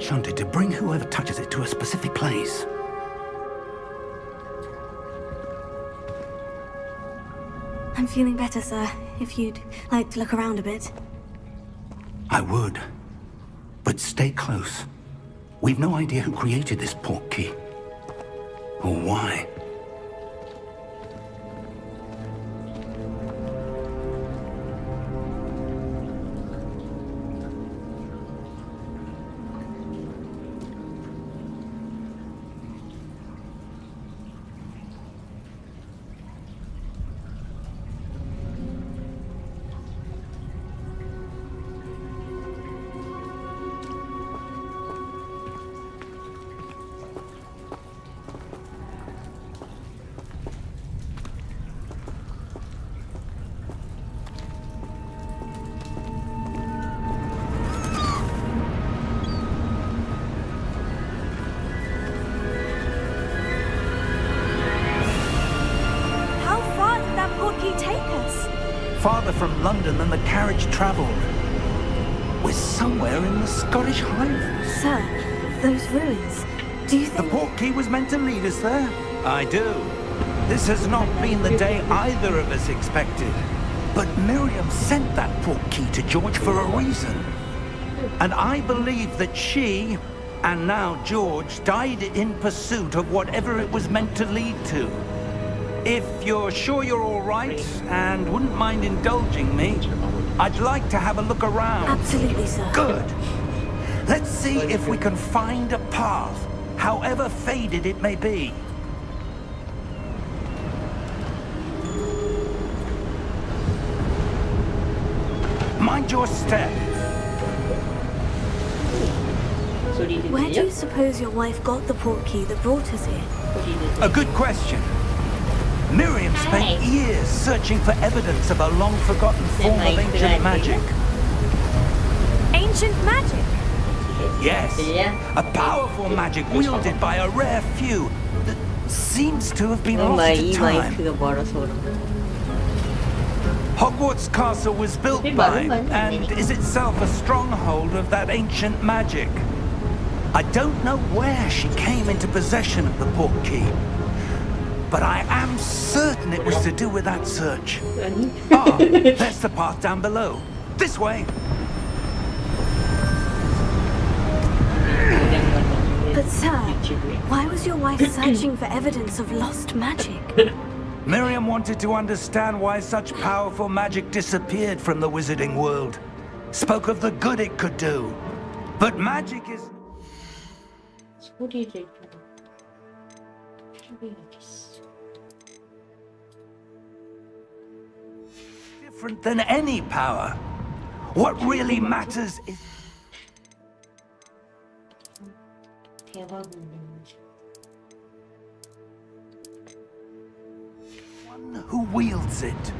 enchanted to bring whoever touches it to a specific place. I'm feeling better, sir. If you'd like to look around a bit. I would. But stay close. We've no idea who created this portkey. Or why. Farther from London than the carriage travelled. We're somewhere in the Scottish Highlands. Sir, those ruins. Do you think... The portkey was meant to lead us there? I do. This has not been the day either of us expected. But Miriam sent that portkey to George for a reason. And I believe that she, and now George, died in pursuit of whatever it was meant to lead to. If you're sure you're all right and wouldn't mind indulging me, I'd like to have a look around. Absolutely, sir. Good. Let's see if we can find a path, however faded it may be. Mind your step. Where do you suppose your wife got the portkey that brought us here? A good question. Miriam spent years searching for evidence of a long-forgotten form of ancient magic. Ancient magic? Yes, a powerful magic wielded by a rare few that seems to have been lost to time. Hogwarts Castle was built by, and is itself a stronghold of that ancient magic. I don't know where she came into possession of the portkey, but I am certain it was to do with that search. Ah, there's the path down below. This way. But sir, why was your wife searching for evidence of lost magic? Miriam wanted to understand why such powerful magic disappeared from the wizarding world. Spoke of the good it could do. But magic is... different than any power. What really matters is... one who wields it.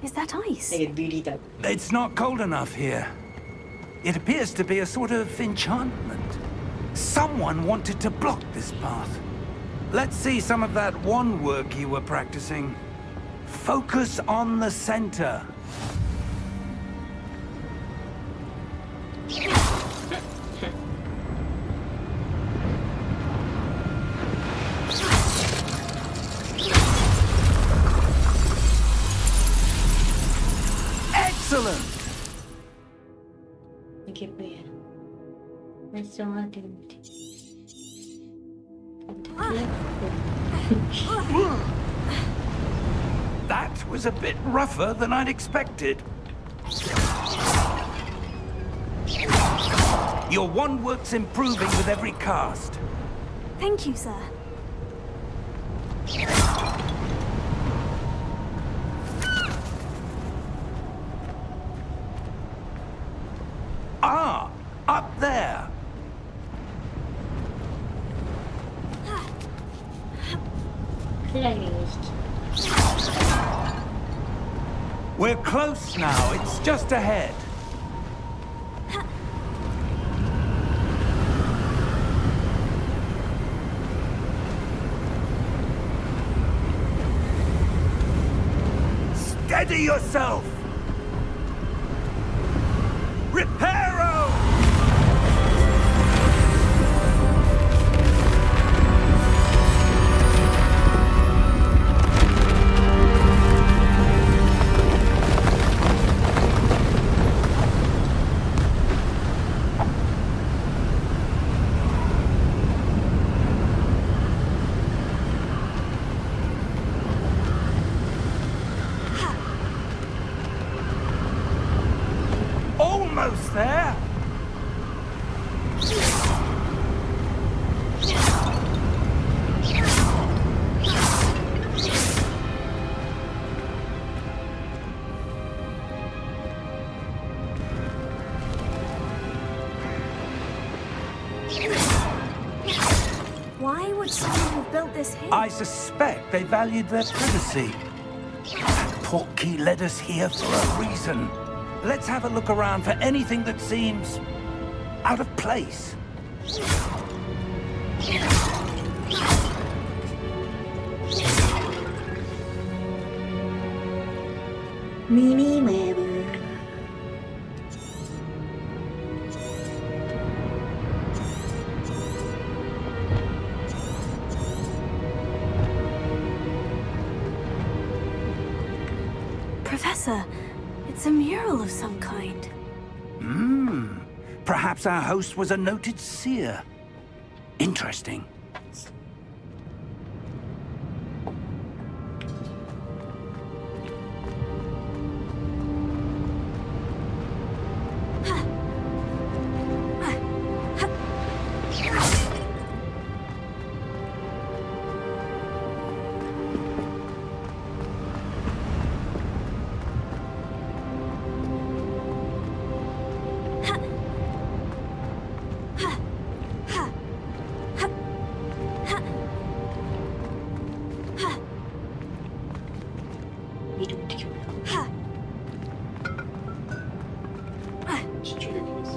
Is that ice? It's not cold enough here. It appears to be a sort of enchantment. Someone wanted to block this path. Let's see some of that wand work you were practicing. Focus on the center. Excellent! That was a bit rougher than I'd expected. Your wand work's improving with every cast. Thank you, sir. Ah, up there. We're close now. It's just ahead. Steady yourself! Reparo! Almost there! Why would someone have built this here? I suspect they valued their privacy. That portkey led us here for a reason. Let's have a look around for anything that seems out of place. 미니맵. Professor, it's a mural of some kind. Perhaps our host was a noted seer. Interesting. 미리 어떻게 올려? 진짜 여기 있어.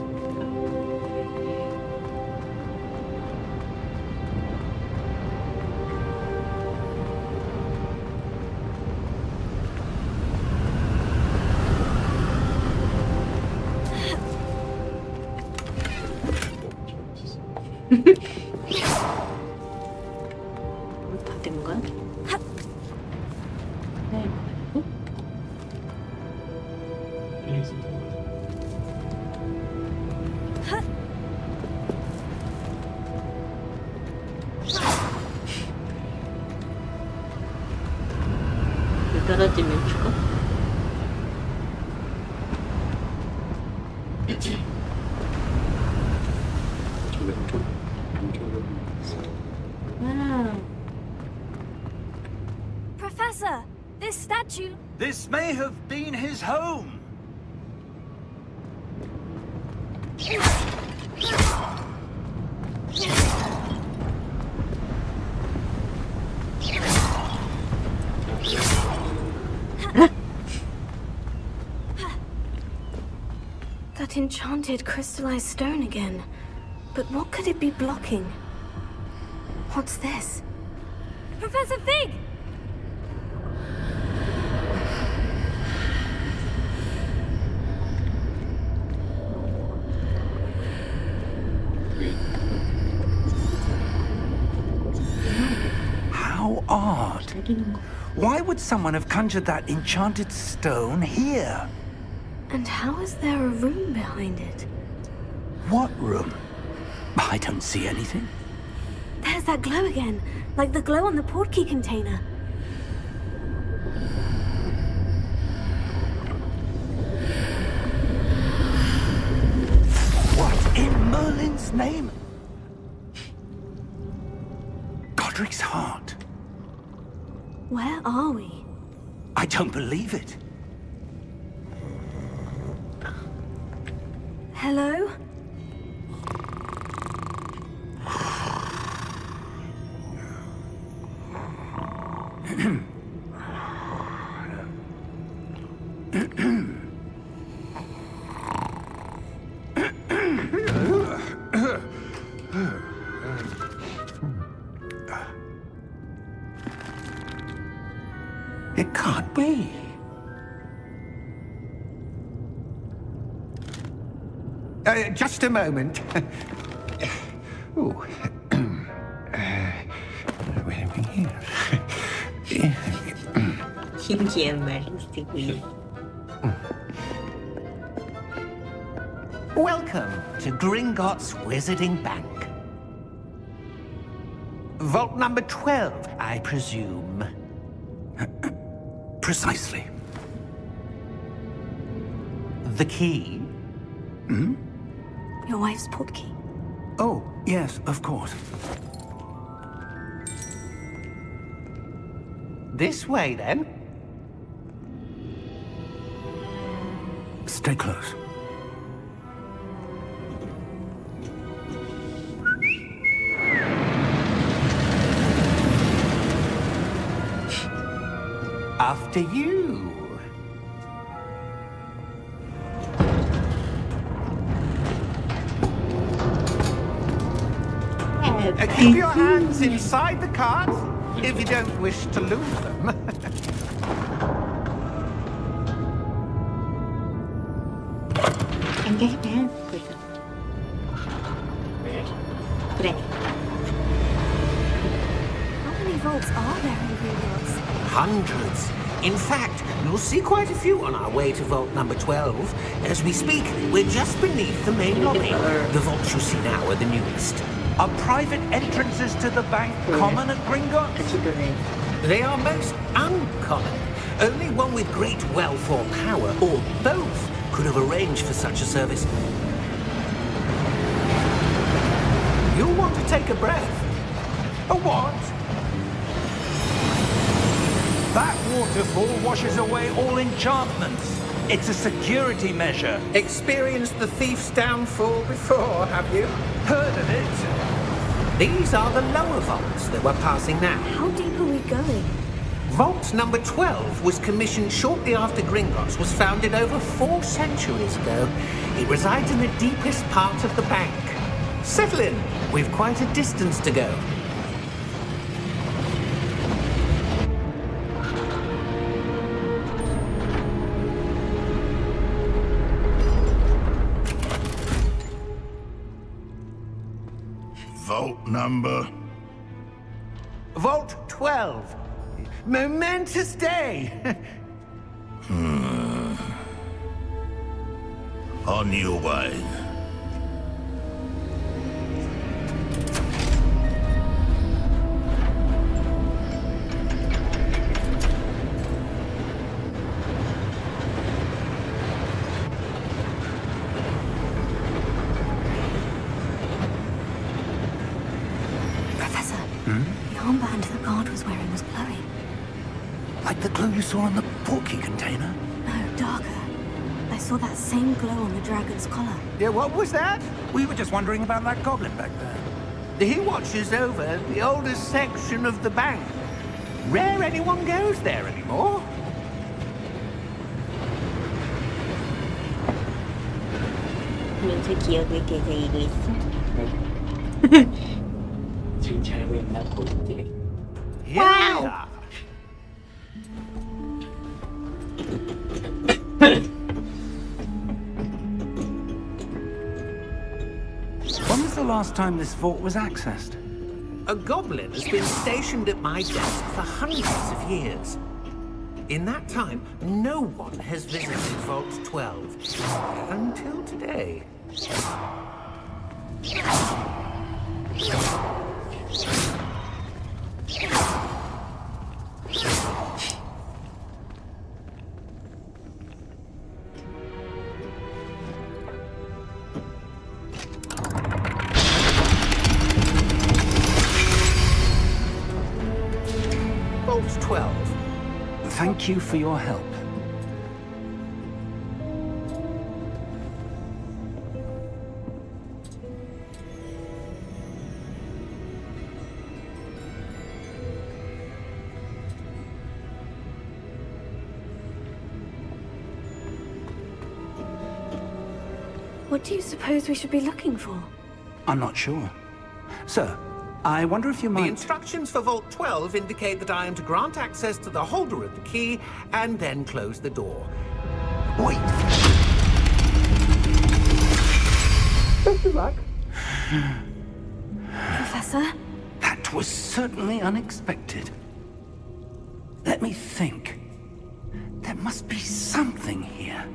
다 된 거야? 네, 뭐? 떨어지면 죽어? 와우. Professor, this statue... This may have been his home. That enchanted crystallized stone again. But what could it be blocking? What's this? Professor Fig! How odd. 때리는 거. Why would someone have conjured that enchanted stone here? And how is there a room behind it? What room? I don't see anything. There's that glow again, like the glow on the portkey container. What in Merlin's name? Godric's heart. Where are we? I don't believe it. Hello? It can't be. Just a moment. Ooh. Wait a minute. 신기한 말을 쓰고 있네. Welcome to Gringotts Wizarding Bank. Vault number 12, I presume. Precisely. The key? Your wife's portkey. Oh, yes, of course. This way, then. Stay close. After you. Keep your hands inside the cart if you don't wish to lose them. 당겨하면 그죠. 그래. How many vaults are there in Gringotts? Hundreds. In fact, you'll see quite a few on our way to vault number 12. As we speak, we're just beneath the main lobby. The vaults you see now are the newest. Are private entrances to the bank common at Gringotts? 지도는 They are most uncommon. Only one with great wealth or power, or both, could have arranged for such a service. You'll want to take a breath. A what? That waterfall washes away all enchantments. It's a security measure. Experienced the thief's downfall before, have you? Heard of it? These are the lower vaults that we're passing now. How deep are we going? Vault number 12 was commissioned shortly after Gringotts was founded over 4 centuries ago. It resides in the deepest part of the bank. Settle in. We've quite a distance to go. Vault number? Vault 12. Momentous day. On your way. Professor, the armband the guard was wearing was glowing. Like the glow you saw on the portkey container? No, darker. I saw that same glow on the dragon's collar. Yeah, what was that? We were just wondering about that goblin back there. He watches over the oldest section of the bank. Rare anyone goes there anymore. 하면서 기억을 되새기고 있어. 지금 잘고 있나 보이지? Yeah. When was the last time this vault was accessed? A goblin has been stationed at my desk for hundreds of years. In that time, no one has visited Vault 12 until today. Vault 12. Thank you for your help. What do you suppose we should be looking for? I'm not sure. Sir, I wonder if you The might... instructions for Vault 12 indicate that I am to grant access to the holder of the key and then close the door. Wait! Professor? That was certainly unexpected. Let me think. There must be something here.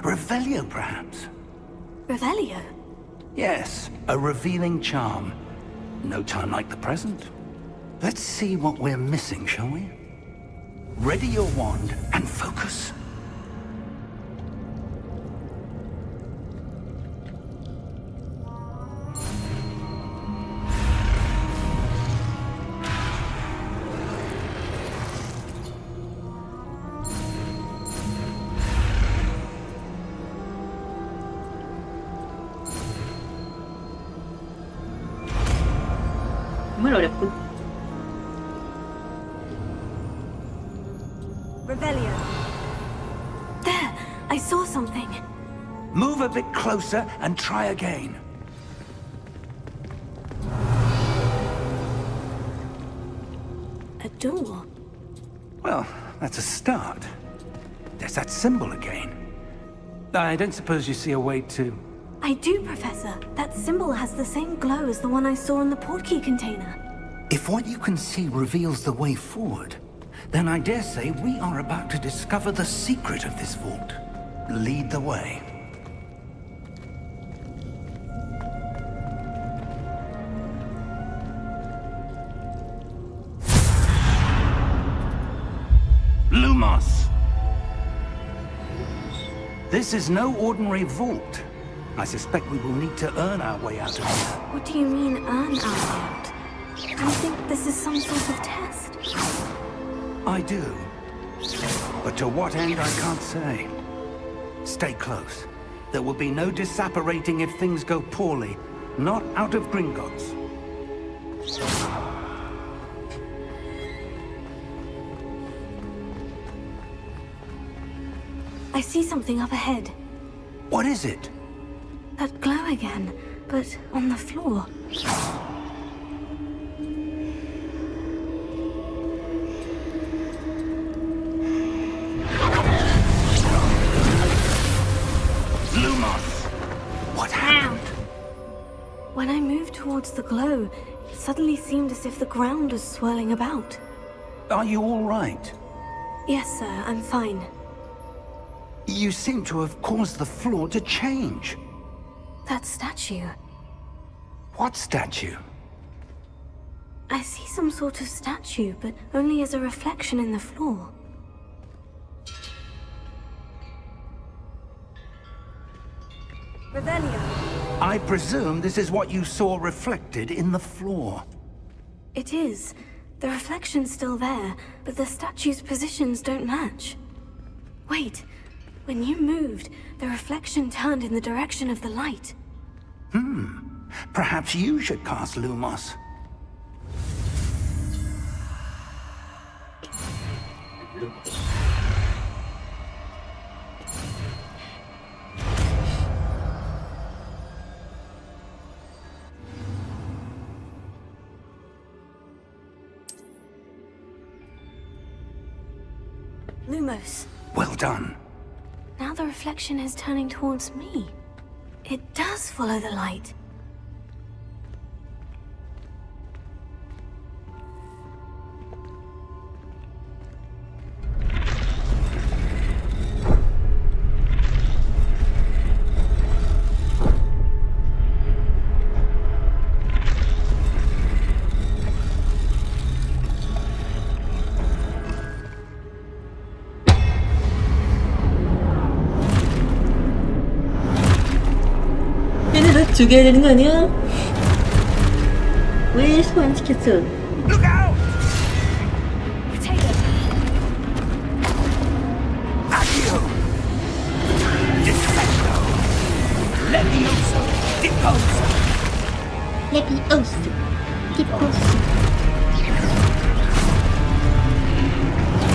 Revelio, perhaps? Revelio? Yes, a revealing charm. No time like the present. Let's see what we're missing, shall we? Ready your wand and focus. 정말 어렵군. Revelio. There! I saw something. Move a bit closer and try again. A door. Well, that's a start. There's that symbol again. I don't suppose you see a way to... I do, Professor. That symbol has the same glow as the one I saw in the portkey container. If what you can see reveals the way forward, then I dare say we are about to discover the secret of this vault. Lead the way. Lumos! This is no ordinary vault. I suspect we will need to earn our way out of here. What do you mean, earn our way out? Do you think this is some sort of test? I do. But to what end, I can't say. Stay close. There will be no disapparating if things go poorly. Not out of Gringotts. I see something up ahead. What is it? That glow again, but on the floor. Lumos! What happened? When I moved towards the glow, it suddenly seemed as if the ground was swirling about. Are you all right? Yes, sir, I'm fine. You seem to have caused the floor to change. That statue. What statue? I see some sort of statue, but only as a reflection in the floor. Revelio. I presume this is what you saw reflected in the floor. It is. The reflection's still there, but the statue's positions don't match. Wait. When you moved, the reflection turned in the direction of the light. Perhaps you should cast Lumos. Lumos. Well done. Now the reflection is turning towards me. It does follow the light. 얘네 다 죽여야 되는 거 아니야? 왜 소환시켰어? Look out! Potato. Accio! Defecto! Levioso! Deposo! 레비오스, 디포스.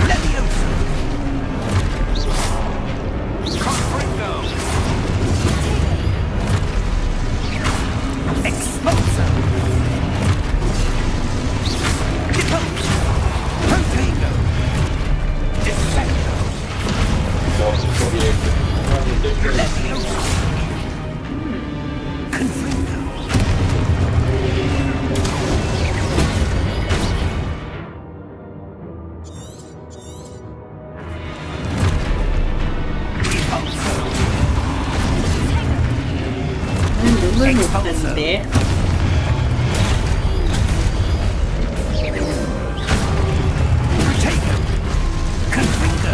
Levioso! Confringo! Expulso! Deposo! Contigo! Defecto! Levioso! 봤는데. Take him. Confringo.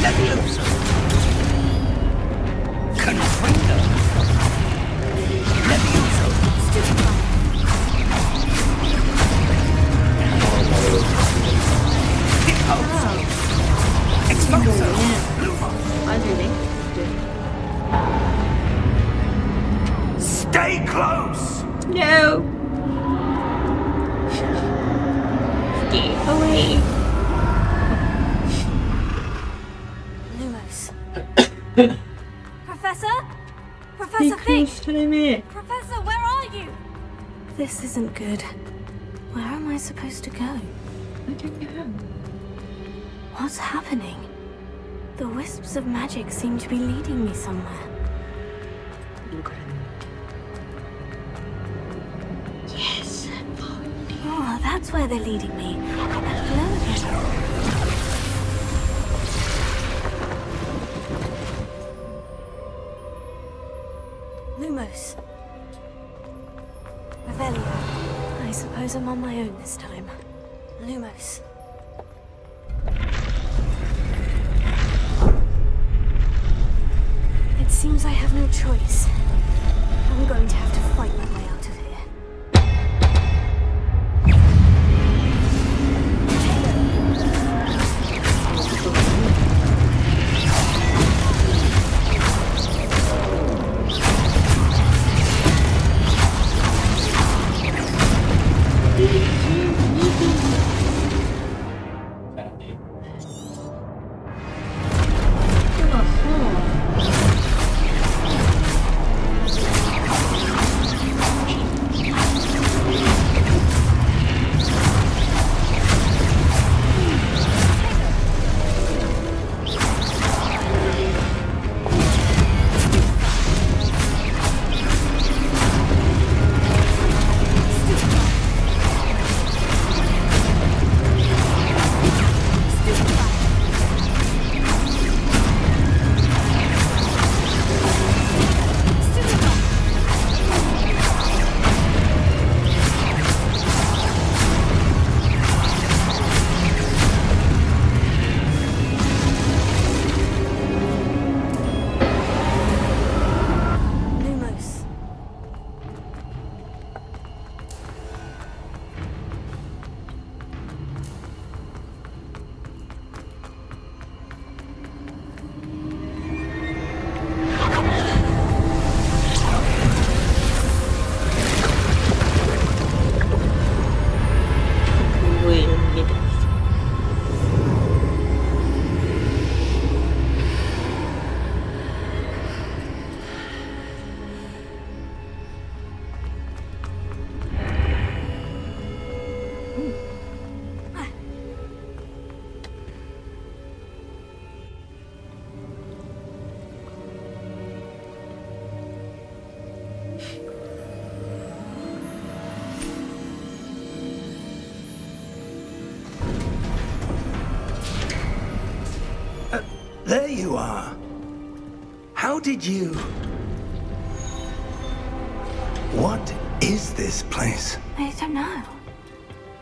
Levioso. Confringo. Levioso. Deposo. Expulso. Lumo. 맞으네. Stay close. No. Stay away. Lumos. Professor? 이 Professor 큰 Fig! 사람의 Professor, where are you? This isn't good. Where am I supposed to go? What's happening? The wisps of magic seem to be leading me somewhere. Yes. Oh, that's where they're leading me. That glow again. Lumos. Revelio. I suppose I'm on my own this time. Lumos. It seems I have no choice. I'm going to have to fight my way out of here. Lumos. 공부에 이런 게 다 있어. There you are. How did you... What is this place? I don't know.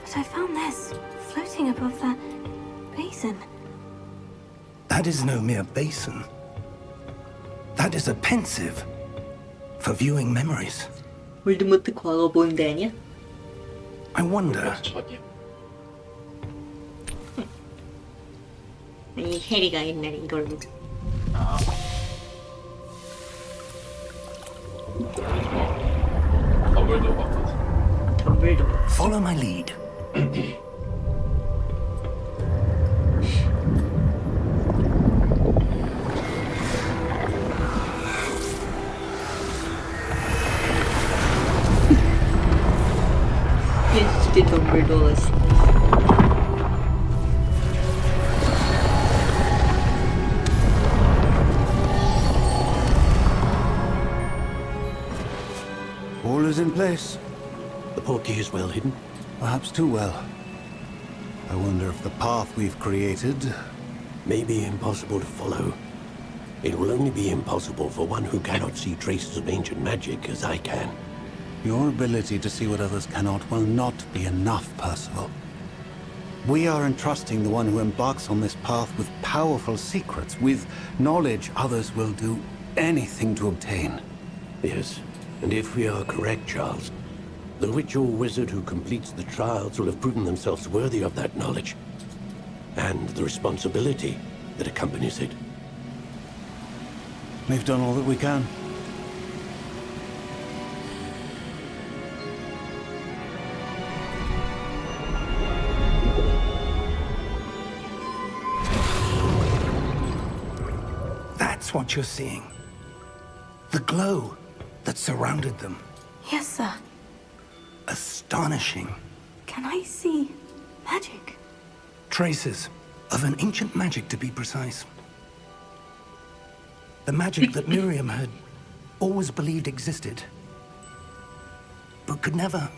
But I found this floating above that basin. That is no mere basin. That is a pensive for viewing memories. 볼드모트 과거 보는 데 아니야? I wonder, 아니 해리가 옛날에 이걸 보자. 덤블도 follow my lead. 예스데 덤블도어스. All is in place. The portkey is well hidden. Perhaps too well. I wonder if the path we've created... May be impossible to follow. It will only be impossible for one who cannot see traces of ancient magic as I can. Your ability to see what others cannot will not be enough, Percival. We are entrusting the one who embarks on this path with powerful secrets, with knowledge others will do anything to obtain. Yes, and if we are correct, Charles, the witch or wizard who completes the trials will have proven themselves worthy of that knowledge, and the responsibility that accompanies it. We've done all that we can. That's what you're seeing. The glow that surrounded them. Yes, sir. Astonishing. Can I see magic? Traces of an ancient magic, to be precise. The magic that Miriam had always believed existed, but could never.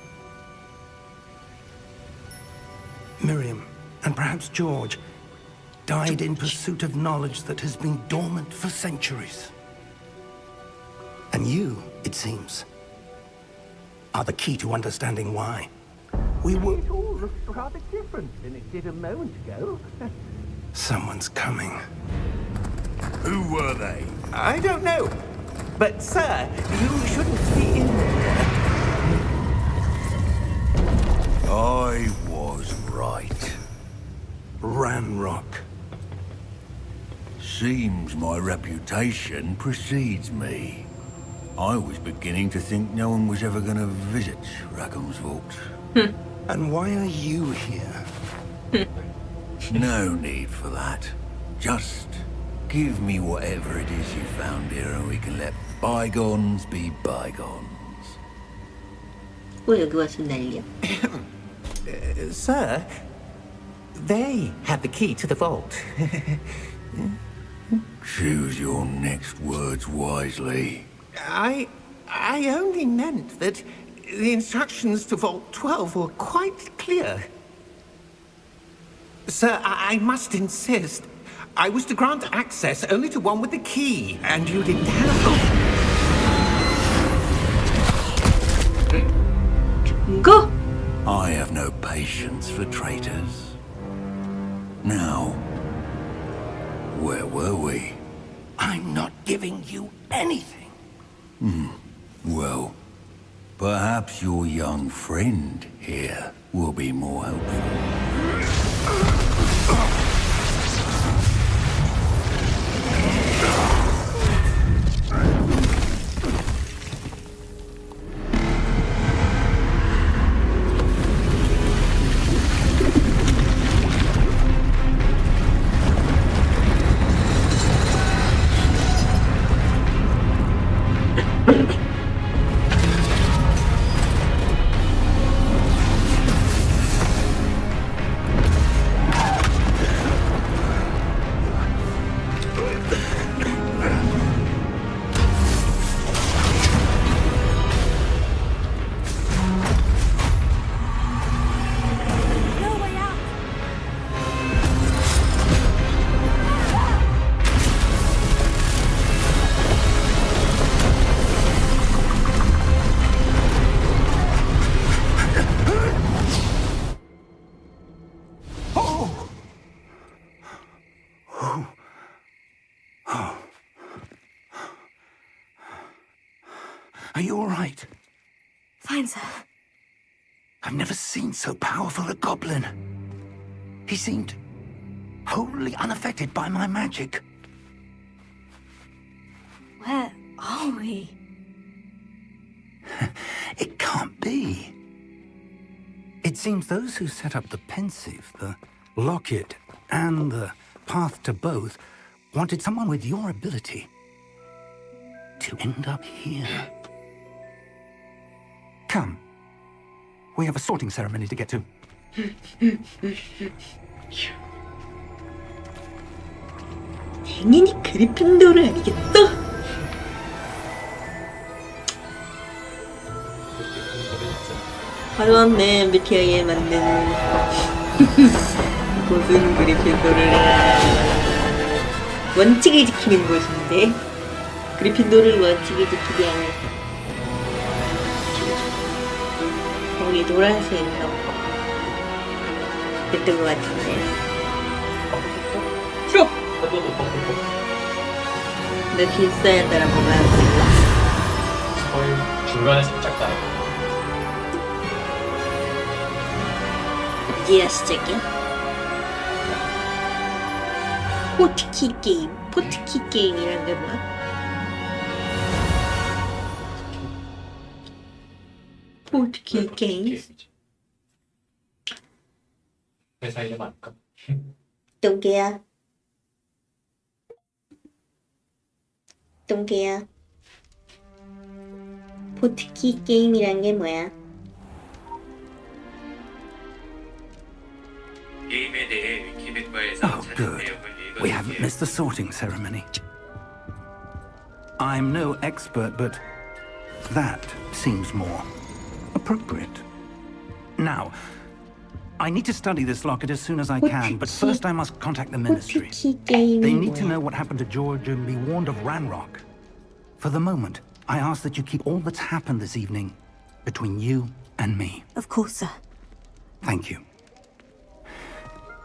Miriam, and perhaps George, died in pursuit of knowledge that has been dormant for centuries. And you, it seems, are the key to understanding why. We were... It all looks rather different than it did a moment ago. Someone's coming. Who were they? I don't know. But, sir, you shouldn't be in there. I was right. Ranrock. Seems my reputation precedes me. I was beginning to think no one was ever going to visit Rackham's vault. And why are you here? No need for that. Just give me whatever it is you found here and we can let bygones be bygones. 여기 와서 난리야. Sir, they had the key to the vault. Choose your next words wisely. I only meant that the instructions to Vault 12 were quite clear. Sir, I must insist. I was to grant access only to one with the key, and you didn't have... Go! I have no patience for traitors. Now, where were we? I'm not giving you anything. Well, perhaps your young friend here will be more helpful. Are you all right? Fine, sir. I've never seen so powerful a goblin. He seemed wholly unaffected by my magic. Where are we? It can't be. It seems those who set up the pensive, the locket, and the path to both wanted someone with your ability to end up here. Come. We have a sorting ceremony to get to. 당연히 그리핀도르 아니겠어? 바로 왔네, MBTI에 맞는 무슨 그리핀도르. 원칙을 지키는 곳인데 그리핀도르 원칙을 지키지 않을 거기 노란색 넣고 됐던 것 같은데 싫어! 너 길서야 따라 먹어야지 거의 중간에 살짝 나. 이제야 시작이야? 포트키 게임 포트키 게임이란 게 뭐야? 포트키 게임? 회사 이름 아닐까? 똥개야 똥개야 포트키 게임이란 게 뭐야? 게임에 대해 위키백과에서 Oh, good. We haven't missed the sorting ceremony. I'm no expert, but that seems more appropriate. Now, I need to study this locket as soon as I can, but first I must contact the ministry. 포트키 게임이 They need to 뭐야? know what happened to George and be warned of Ranrock. For the moment, I ask that you keep all that's happened this evening between you and me. Of course, sir. Thank you.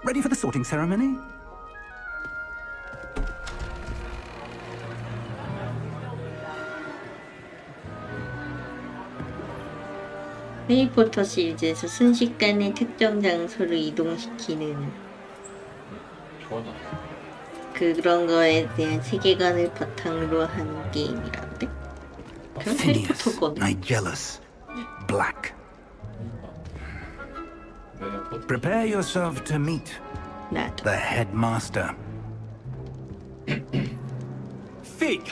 Ready for the sorting ceremony? 해리포터 시리즈에서 순식간에 특정 장소를 이동시키는 좋아나. 그런 거에 대한 세계관을 바탕으로 하는 게임이란데? 그럼 Phineas, 해리포터거든. Nigellus, Black. Prepare yourself to meet 나도. the headmaster. Fig,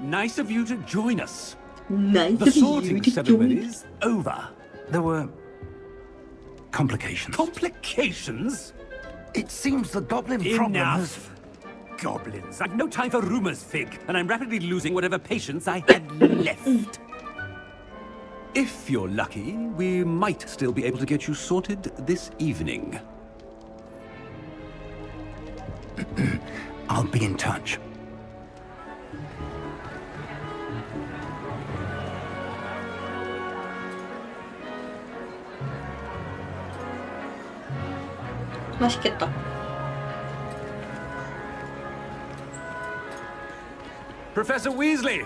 nice of you to join us. 나이스 The sorting 비율이 ceremony 좀 is over. There were complications. Complications? It seems the goblin problem has... Enough. Goblins. I've no time for rumors, Fig, and I'm rapidly losing whatever patience I had left. If you're lucky, we might still be able to get you sorted this evening. I'll be in touch. 맛있겠다. Professor Weasley,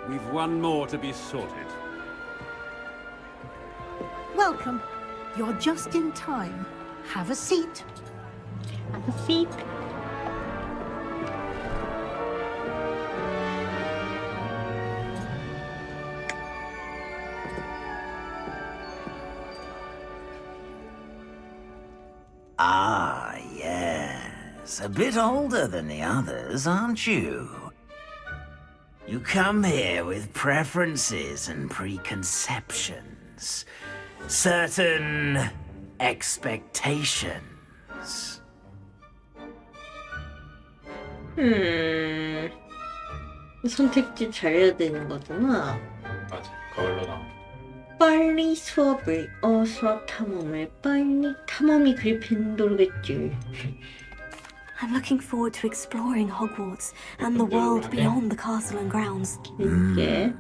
we've one more to be sorted. Welcome. You're just in time. Have a seat. Have a seat. Ah, yes. A bit older than the others, aren't you? You come here with preferences and preconceptions. Certain expectations. 선택지 잘해야 되는 거구나. 맞아. 거울로 나온. 빨리 수업을, 수학 탐험을 빨리 탐험이 그리핀도르겠지. I'm looking forward to exploring Hogwarts and the world beyond the castle and grounds. 이게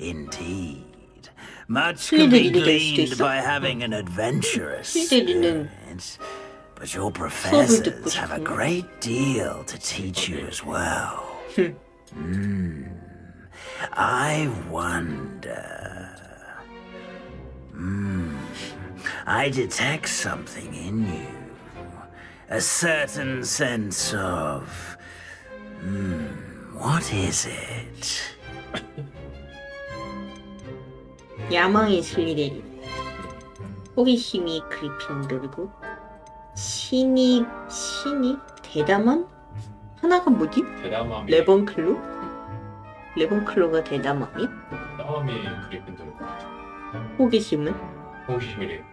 Indeed. Much can be Slytherin gleaned 있어? by having an adventurous Slytherin은 experience. But your 듣고 professors have a 싶네. great deal to teach you as well. I wonder. I detect something in you. A certain sense of... what is it? 야망이 슬리데린, 호기심이 그리핀도르고, 신이 대담함? 하나가 뭐지? 대담함이. 레번클로? 레번클로가 대담함이야? 대담함이 그리핀도르. 호기심은? 호기심이 레.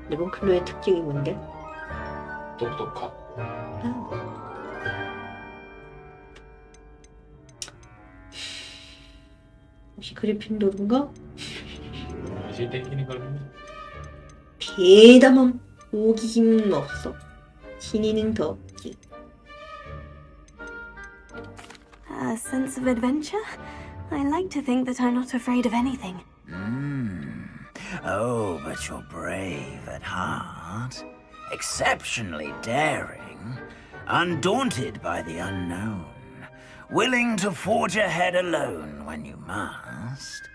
레번클로의 특징이 뭔데? 똑똑함. 혹시 그리핀도르인가? 이제 땡기는 걸. 대담함, 호기심 없어. 신이는 더 없지. A sense of adventure? I like to think that I'm not afraid of anything. Oh, but you're brave at heart. Exceptionally daring. Undaunted by the unknown. Willing to forge ahead alone when you must.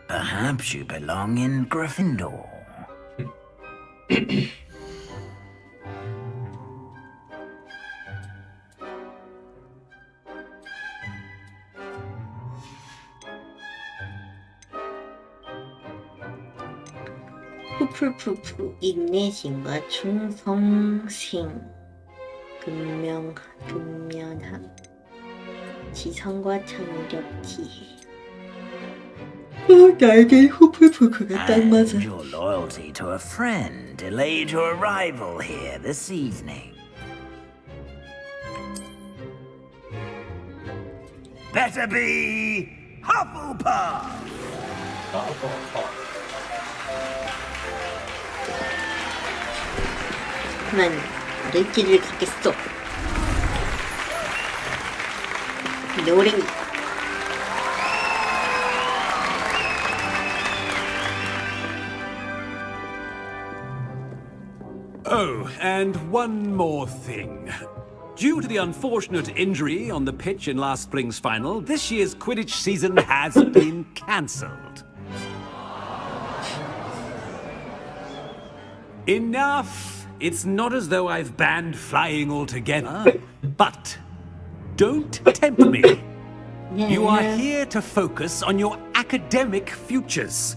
Perhaps you belong in Gryffindor. 후플푸프 인내심과 충성심 근면함 지성과 창의력 지혜 나에게 후플푸프가 딱 맞아. And your loyalty to a friend delayed your arrival here this evening. Better be Hufflepuff! 난 다른 길을 가겠어. 노랭이 Oh, and one more thing. Due to the unfortunate injury on the pitch in last spring's final, this year's Quidditch season has been cancelled. Enough! It's not as though I've banned flying altogether, but don't tempt me. You are here to focus on your academic futures.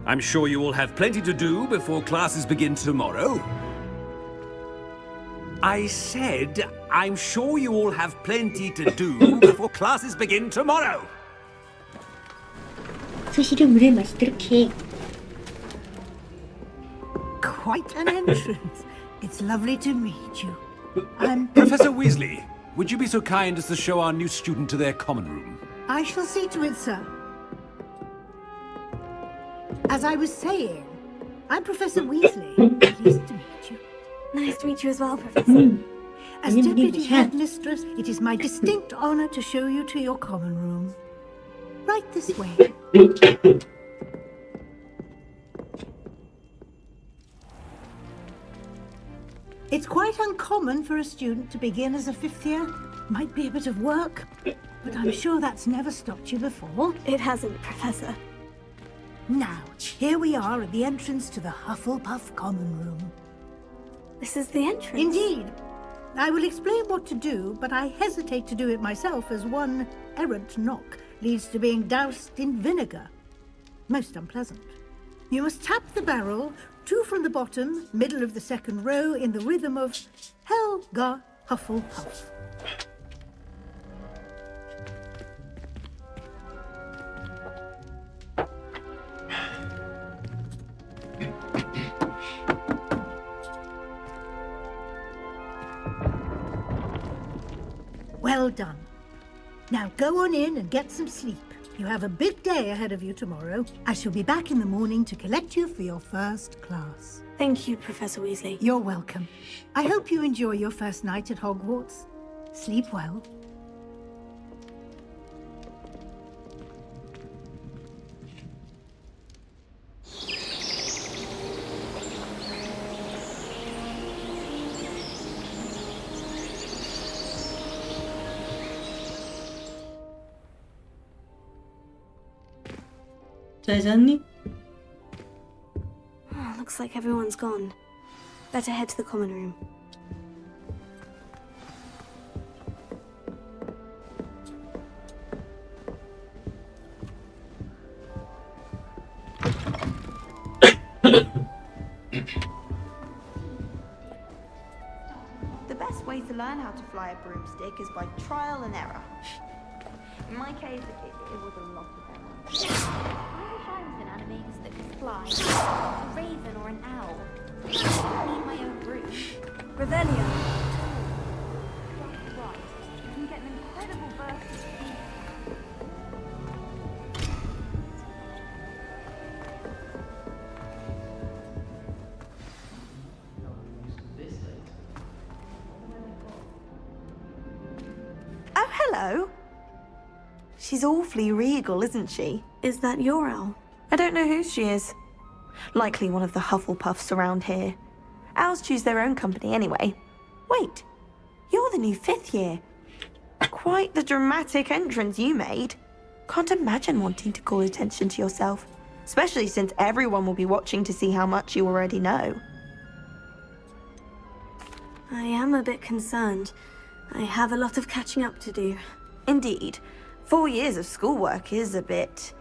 I'm sure you will have plenty to do before classes begin tomorrow. I said, I'm sure you all have plenty to do before classes begin tomorrow. 소시를 물에 마시도록 해. Quite an entrance. It's lovely to meet you. Professor Weasley, would you be so kind as to show our new student to their common room? I shall see to it, sir. As I was saying, I'm Professor Weasley. Pleased to meet you. Nice to meet you as well, Professor. As Deputy Headmistress, it is my distinct honor to show you to your common room. Right this way. It's quite uncommon for a student to begin as a fifth year. Might be a bit of work, but I'm sure that's never stopped you before. It hasn't, Professor. Now, here we are at the entrance to the Hufflepuff common room. This is the entrance. Indeed. I will explain what to do, but I hesitate to do it myself as one errant knock leads to being doused in vinegar. Most unpleasant. You must tap the barrel, 2 from the bottom, middle of the second row, in the rhythm of Helga Hufflepuff. Well done. Now go on in and get some sleep. You have a big day ahead of you tomorrow. I shall be back in the morning to collect you for your first class. Thank you, Professor Weasley. You're welcome. I hope you enjoy your first night at Hogwarts. Sleep well. 잘 잤니? Oh, looks like everyone's gone. Better head to the common room. The best way to learn how to fly a broomstick is by trial and error. In my case, it was a lot of error. I wish I was an animagus that could fly, a raven or an owl. I need my own broom. Revelio. Just right. You can get an incredible burst of speed. Hello? She's awfully regal, isn't she? Is that your owl? I don't know who she is. Likely one of the Hufflepuffs around here. Owls choose their own company anyway. Wait, you're the new 5th year. Quite the dramatic entrance you made. Can't imagine wanting to call attention to yourself, especially since everyone will be watching to see how much you already know. I am a bit concerned. I have a lot of catching up to do. Indeed. 4 years of schoolwork is a bit...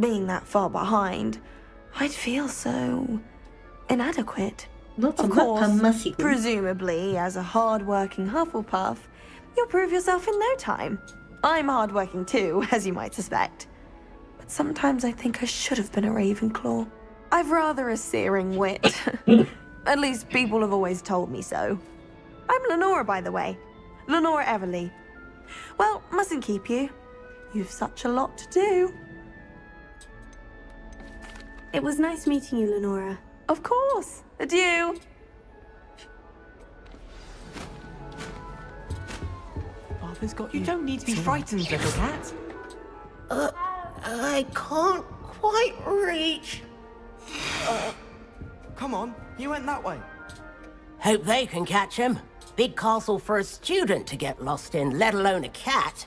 being that far behind. I'd feel so... inadequate. Of course, presumably, as a hard-working Hufflepuff, you'll prove yourself in no time. I'm hard-working too, as you might suspect. But sometimes I think I should have been a Ravenclaw. I've rather a searing wit. At least people have always told me so. I'm Lenora, by the way. Lenora Everly. Well, mustn't keep you. You've such a lot to do. It was nice meeting you, Lenora. Of course. Adieu. Arthur's got you. You don't need to be frightened, little cat. I can't quite reach. Come on, you went that way. Hope they can catch him. Big castle for a student to get lost in, let alone a cat.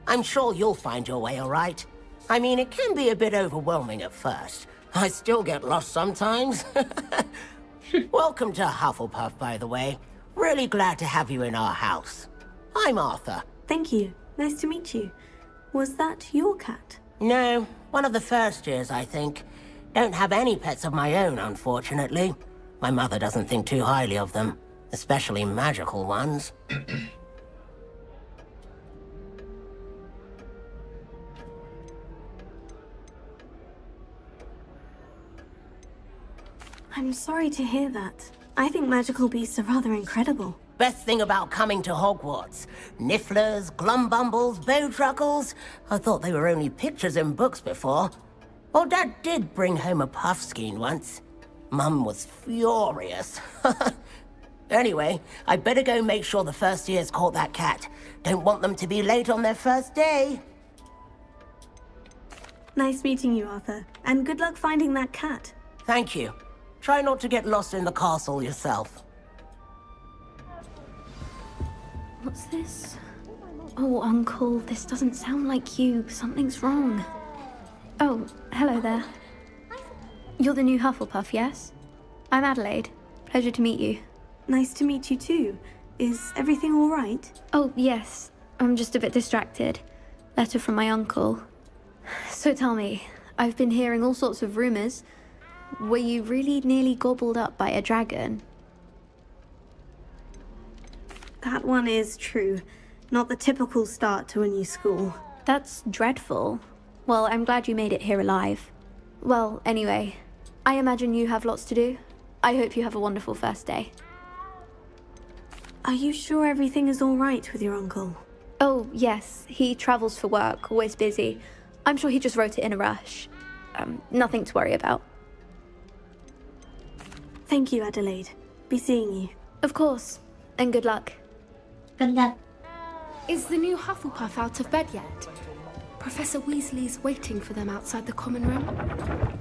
I'm sure you'll find your way all right. I mean, it can be a bit overwhelming at first. I still get lost sometimes. Welcome to Hufflepuff, by the way. Really glad to have you in our house. I'm Arthur. Thank you. Nice to meet you. Was that your cat? No, one of the first years, I think. Don't have any pets of my own, unfortunately. My mother doesn't think too highly of them, especially magical ones. I'm sorry to hear that. I think magical beasts are rather incredible. Best thing about coming to Hogwarts. Nifflers, glumbumbles, bowtruckles. I thought they were only pictures in books before. Well, Dad did bring home a puffskein once. Mum was furious. Anyway, I better go make sure the first years caught that cat. Don't want them to be late on their first day. Nice meeting you, Arthur. And good luck finding that cat. Thank you. Try not to get lost in the castle yourself. What's this? Oh, Uncle, this doesn't sound like you. Something's wrong. Oh, hello there. You're the new Hufflepuff, yes? I'm Adelaide. Pleasure to meet you. Nice to meet you too. Is everything all right? Oh, yes. I'm just a bit distracted. Letter from my uncle. So tell me, I've been hearing all sorts of rumors. Were you really nearly gobbled up by a dragon? That one is true. Not the typical start to a new school. That's dreadful. Well, I'm glad you made it here alive. Well, anyway, I imagine you have lots to do. I hope you have a wonderful first day. Are you sure everything is all right with your uncle? Oh, yes. He travels for work, always busy. I'm sure he just wrote it in a rush. Nothing to worry about. Thank you, Adelaide. Be seeing you. Of course. And good luck. Good luck. Is the new Hufflepuff out of bed yet? Professor Weasley's waiting for them outside the common room.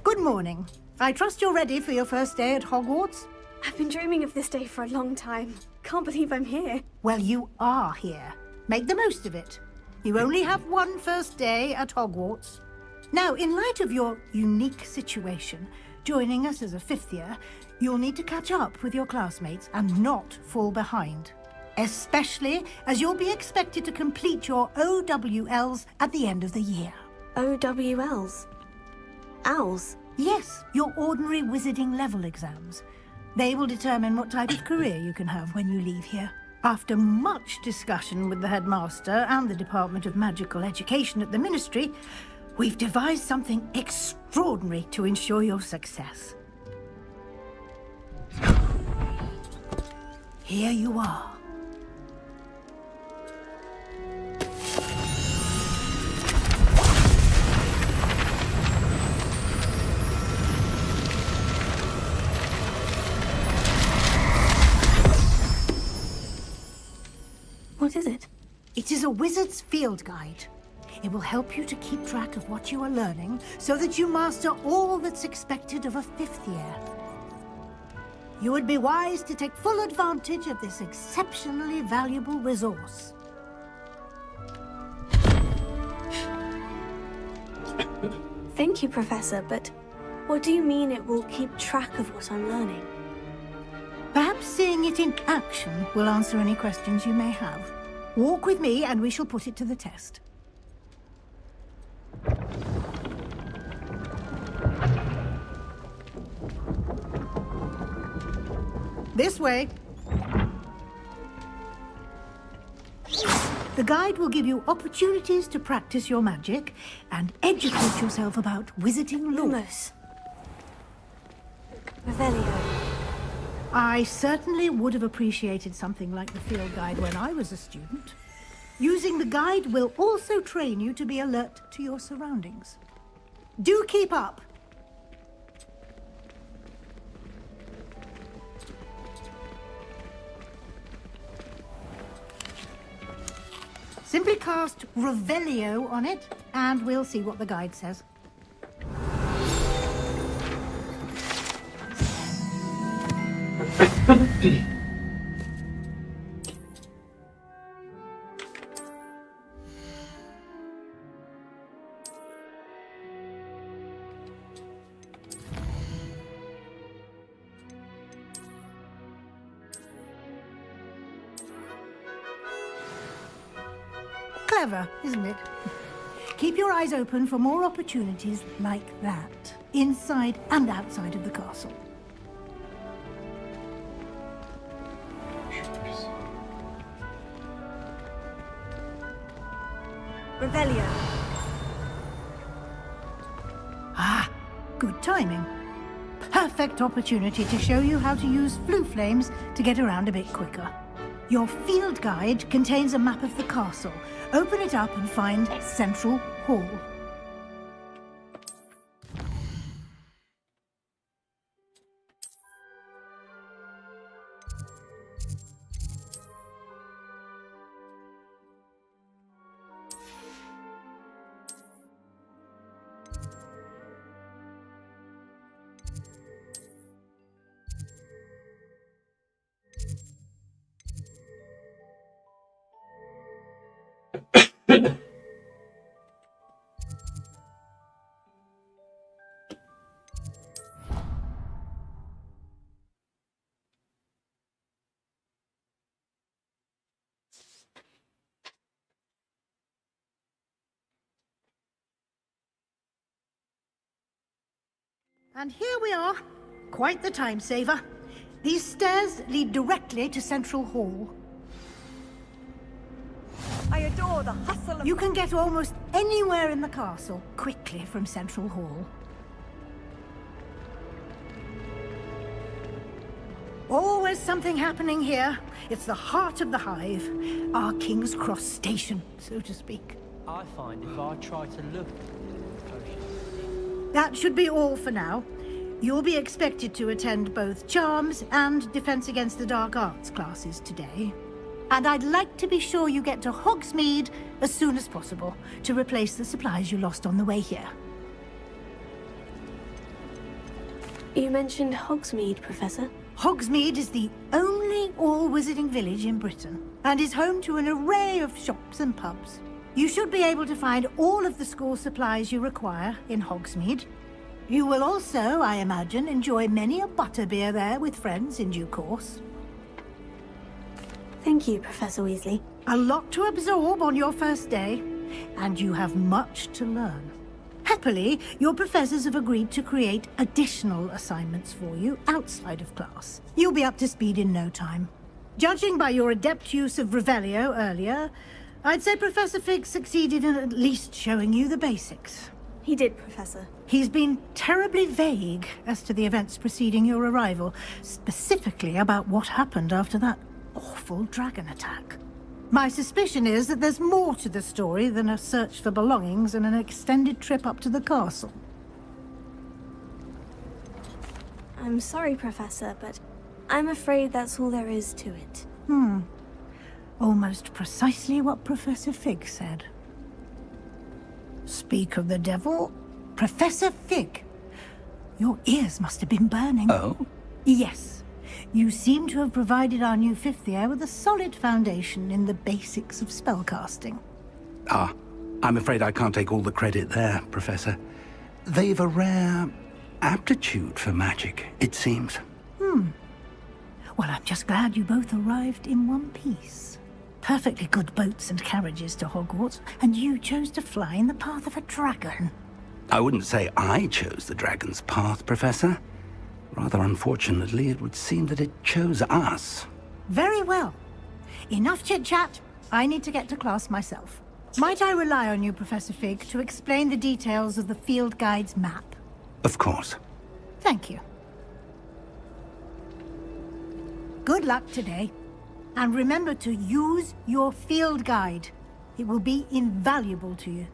Good morning. I trust you're ready for your first day at Hogwarts? I've been dreaming of this day for a long time. Can't believe I'm here. Well, you are here. Make the most of it. You only have one first day at Hogwarts. Now, in light of your unique situation, joining us as a 5th year, you'll need to catch up with your classmates and not fall behind. Especially as you'll be expected to complete your OWLs at the end of the year. OWLs? Owls? Yes, your ordinary wizarding level exams. They will determine what type of career you can have when you leave here. After much discussion with the headmaster and the Department of Magical Education at the Ministry, we've devised something extraordinary to ensure your success. Here you are. What is it? It is a wizard's field guide. It will help you to keep track of what you are learning so that you master all that's expected of a 5th year. You would be wise to take full advantage of this exceptionally valuable resource. Thank you, Professor, but what do you mean it will keep track of what I'm learning? Perhaps seeing it in action will answer any questions you may have. Walk with me and we shall put it to the test. This way. The guide will give you opportunities to practice your magic and educate yourself about wizarding lore. Lumos. Revelio. I certainly would have appreciated something like the field guide when I was a student. Using the guide will also train you to be alert to your surroundings. Do keep up! Simply cast Revelio on it, and we'll see what the guide says. Clever, isn't it? Keep your eyes open for more opportunities like that, inside and outside of the castle. Revelio. Ah, good timing. Perfect opportunity to show you how to use flue flames to get around a bit quicker. Your field guide contains a map of the castle. Open it up and find Central Hall. And here we are. Quite the time saver. These stairs lead directly to Central Hall. I adore the hustle of... You can get almost anywhere in the castle quickly from Central Hall. Always something happening here. It's the heart of the hive. Our King's Cross station, so to speak. I find if I try to look... That should be all for now. You'll be expected to attend both Charms and Defense Against the Dark Arts classes today. And I'd like to be sure you get to Hogsmeade as soon as possible to replace the supplies you lost on the way here. You mentioned Hogsmeade, Professor. Hogsmeade is the only all-wizarding village in Britain and is home to an array of shops and pubs. You should be able to find all of the school supplies you require in Hogsmeade. You will also, I imagine, enjoy many a butterbeer there with friends in due course. Thank you, Professor Weasley. A lot to absorb on your first day, and you have much to learn. Happily, your professors have agreed to create additional assignments for you outside of class. You'll be up to speed in no time. Judging by your adept use of Revelio earlier, I'd say Professor Fig succeeded in at least showing you the basics. He did, Professor. He's been terribly vague as to the events preceding your arrival, specifically about what happened after that awful dragon attack. My suspicion is that there's more to the story than a search for belongings and an extended trip up to the castle. I'm sorry, Professor, but I'm afraid that's all there is to it. Almost precisely what Professor Fig said. Speak of the devil, Professor Fig. Your ears must have been burning. Oh? Yes. You seem to have provided our new fifth year with a solid foundation in the basics of spellcasting. Ah, I'm afraid I can't take all the credit there, Professor. They've a rare aptitude for magic, it seems. Well, I'm just glad you both arrived in one piece. Perfectly good boats and carriages to Hogwarts, and you chose to fly in the path of a dragon. I wouldn't say I chose the dragon's path, Professor. Rather unfortunately, it would seem that it chose us. Very well. Enough chit-chat. I need to get to class myself. Might I rely on you, Professor Fig, to explain the details of the field guide's map? Of course. Thank you. Good luck today. And remember to use your field guide. It will be invaluable to you.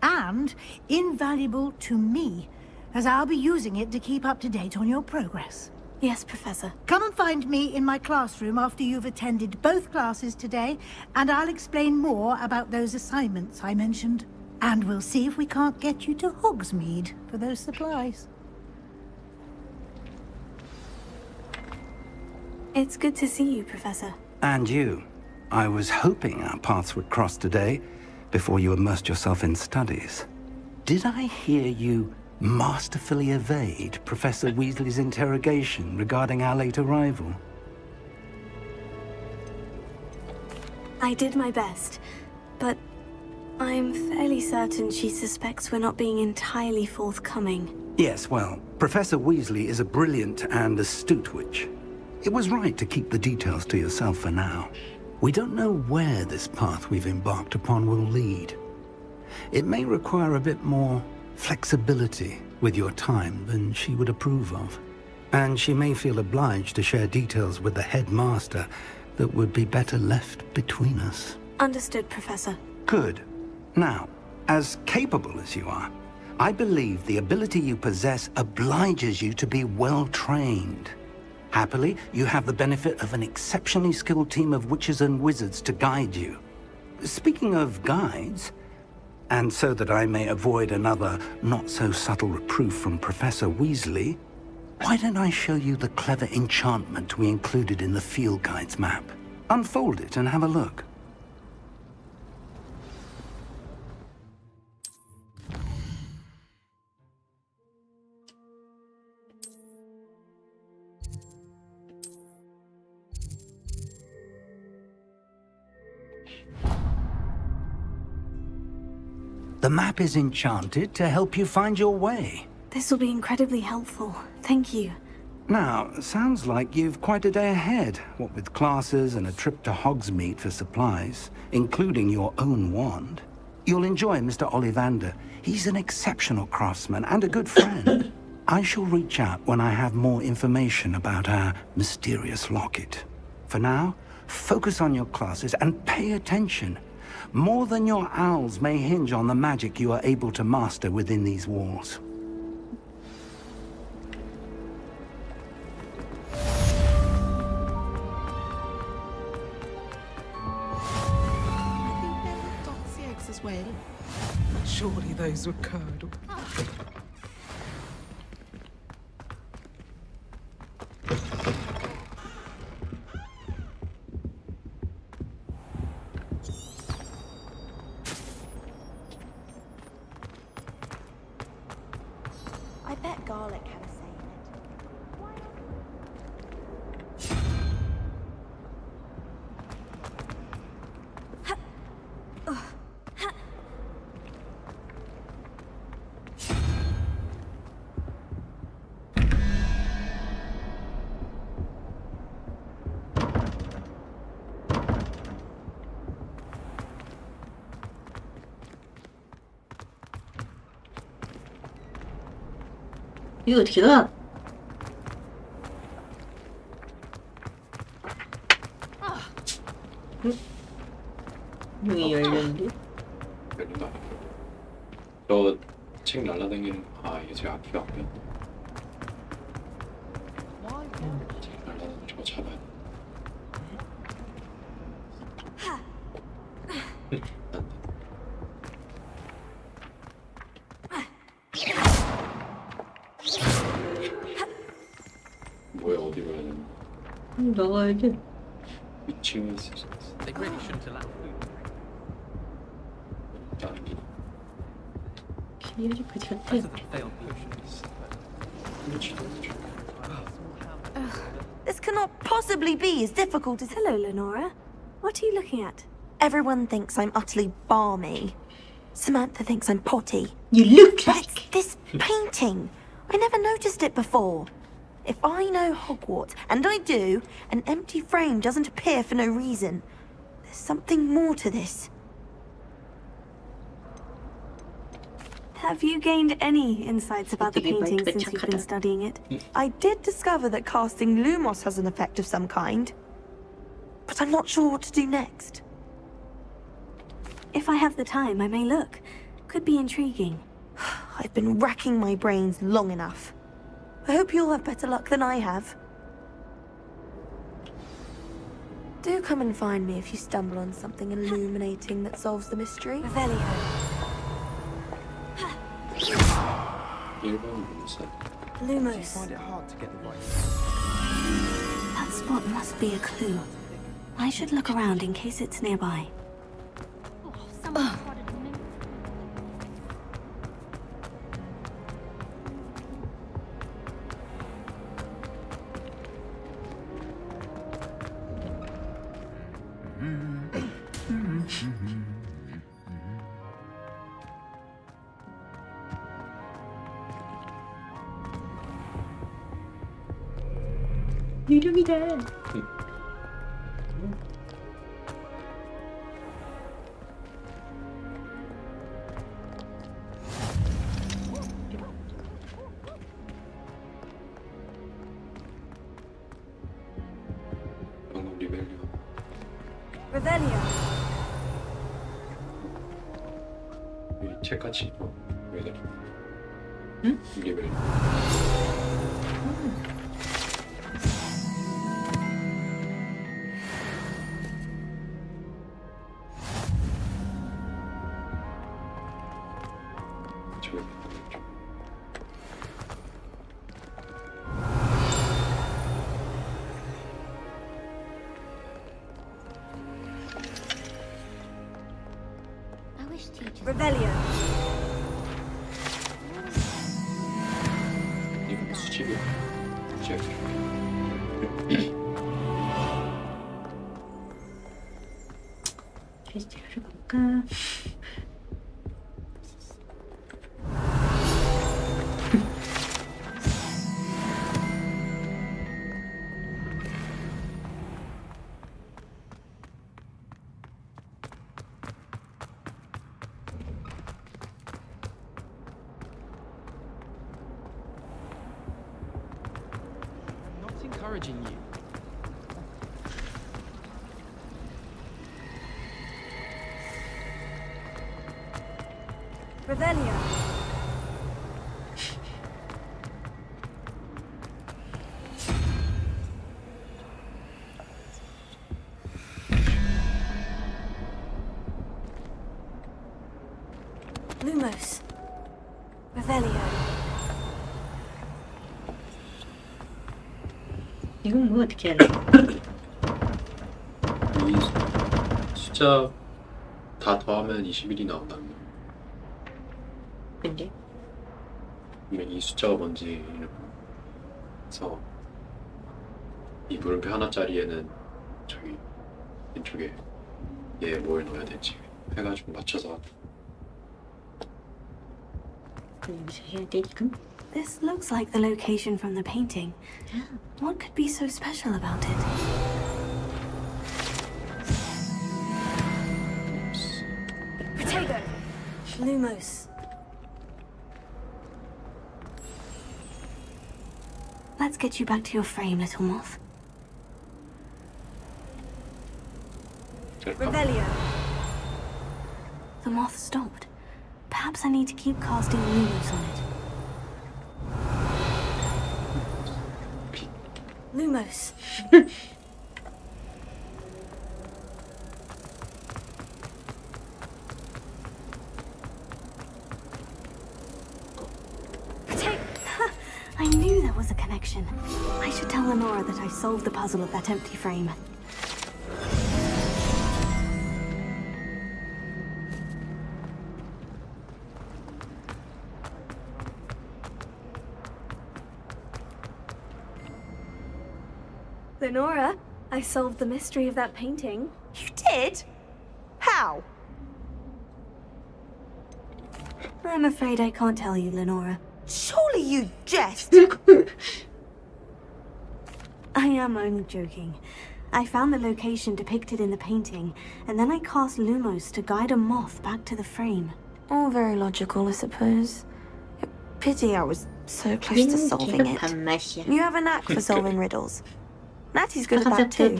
And invaluable to me, as I'll be using it to keep up to date on your progress. Yes, Professor. Come and find me in my classroom after you've attended both classes today, and I'll explain more about those assignments I mentioned. And we'll see if we can't get you to Hogsmeade for those supplies. It's good to see you, Professor. And you. I was hoping our paths would cross today, before you immersed yourself in studies. Did I hear you masterfully evade Professor Weasley's interrogation regarding our late arrival? I did my best, but I'm fairly certain she suspects we're not being entirely forthcoming. Yes, well, Professor Weasley is a brilliant and astute witch. It was right to keep the details to yourself for now. We don't know where this path we've embarked upon will lead. It may require a bit more flexibility with your time than she would approve of. And she may feel obliged to share details with the headmaster that would be better left between us. Understood, Professor. Good. Now, as capable as you are, I believe the ability you possess obliges you to be well-trained. Happily, you have the benefit of an exceptionally skilled team of witches and wizards to guide you. Speaking of guides, and so that I may avoid another not-so-subtle reproof from Professor Weasley, why don't I show you the clever enchantment we included in the field guide's map? Unfold it and have a look. The map is enchanted to help you find your way. This will be incredibly helpful. Thank you. Now, sounds like you've quite a day ahead, what with classes and a trip to Hogsmeade for supplies, including your own wand. You'll enjoy Mr. Ollivander. He's an exceptional craftsman and a good friend. I shall reach out when I have more information about our mysterious locket. For now, focus on your classes and pay attention. More than your owls may hinge on the magic you are able to master within these walls. The eggs as well. Surely those were curdled. I bet garlic had a say in it. 이거 어떻게 가? 문이 열렸는데? 열린다. 저 책 날라다니는 이게 제 앞이가 아니었나? 책 날라다니는 저거 잡아야 돼. 뭐야 어디로 해야 되나? 나가야지. 위층에 있을 수 있어. They really shouldn't allow food. 길이 그지 같아. Failed potions. This cannot possibly be as difficult as... Hello, Lenora. What are you looking at? Everyone thinks I'm utterly balmy. Samantha thinks I'm potty. You look like... But it's this painting. I never noticed it before. If I know Hogwarts, and I do, an empty frame doesn't appear for no reason. There's something more to this. Have you gained any insights about the painting since you've been studying it? I did discover that casting Lumos has an effect of some kind. But I'm not sure what to do next. If I have the time, I may look. Could be intriguing. I've been racking my brains long enough. I hope you'll have better luck than I have. Do come and find me if you stumble on something illuminating that solves the mystery. Revelio. 1번은 뭐였어? Lumos. Find it hard to get the right. That spot must be a clue. I should look around in case it's nearby. 유령이다. 방금 리벨리오. Revelio. 이 책같이 왜 그래? 응? 리벨리오. Revelio. 이건 수집이야. 수집. 퀘스트를 가볼까? Not encouraging you. Revelio. Lumos. Revelio. 이건 뭐 어떻게 알아? 이 숫자 다 더하면 21이 나온다는 거. 근데? 그러면 이 숫자가 뭔지를 그래서 이 물음표 하나짜리에는 저기 왼쪽에 얘 뭘 넣어야 될지 해가지고 맞춰서 여기서 해야 돼 지금? This looks like the location from the painting. What could be so special about it? Protego. Lumos. Let's get you back to your frame, little moth. Revelio. The moth stopped. Perhaps I need to keep casting Lumos on it. Lumos. I knew there was a connection. location. I should tell Lenora that I solved the puzzle of that empty frame. Lenora, I solved the mystery of that painting. You did? How? I'm afraid I can't tell you, Lenora. Surely you jest. I am only joking. I found the location depicted in the painting, and then I cast Lumos to guide a moth back to the frame. All very logical, I suppose. Pity I was so close to solving it. You have a knack for solving riddles. Natty's good at that too.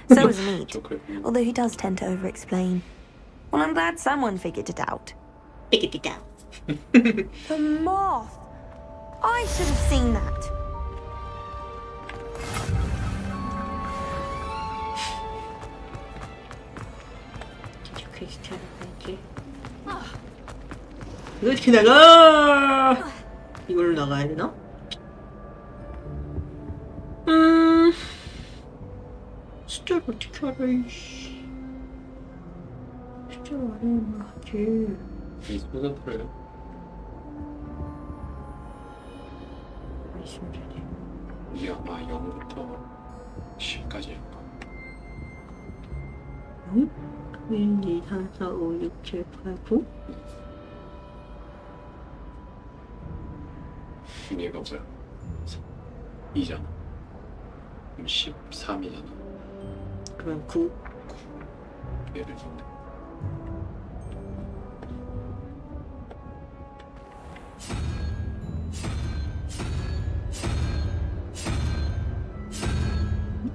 So is Mead, although he does tend to over-explain. Well, I'm glad someone figured it out. Figured it out. The moth! I should have seen that. 이거 어떻게 나가? 이걸로 나가야 되나? 숫자를 어떻게 알아, 이씨. 숫자를 알아야만 하지. 이 순서대로요. 이게 아마 0부터 10까지일까? 0? 1, 2, 3, 4, 5, 6, 7, 8, 9? 얘가 뭐야? 2잖아. 그럼 13이잖아. 그럼 9. 얘를 줬네.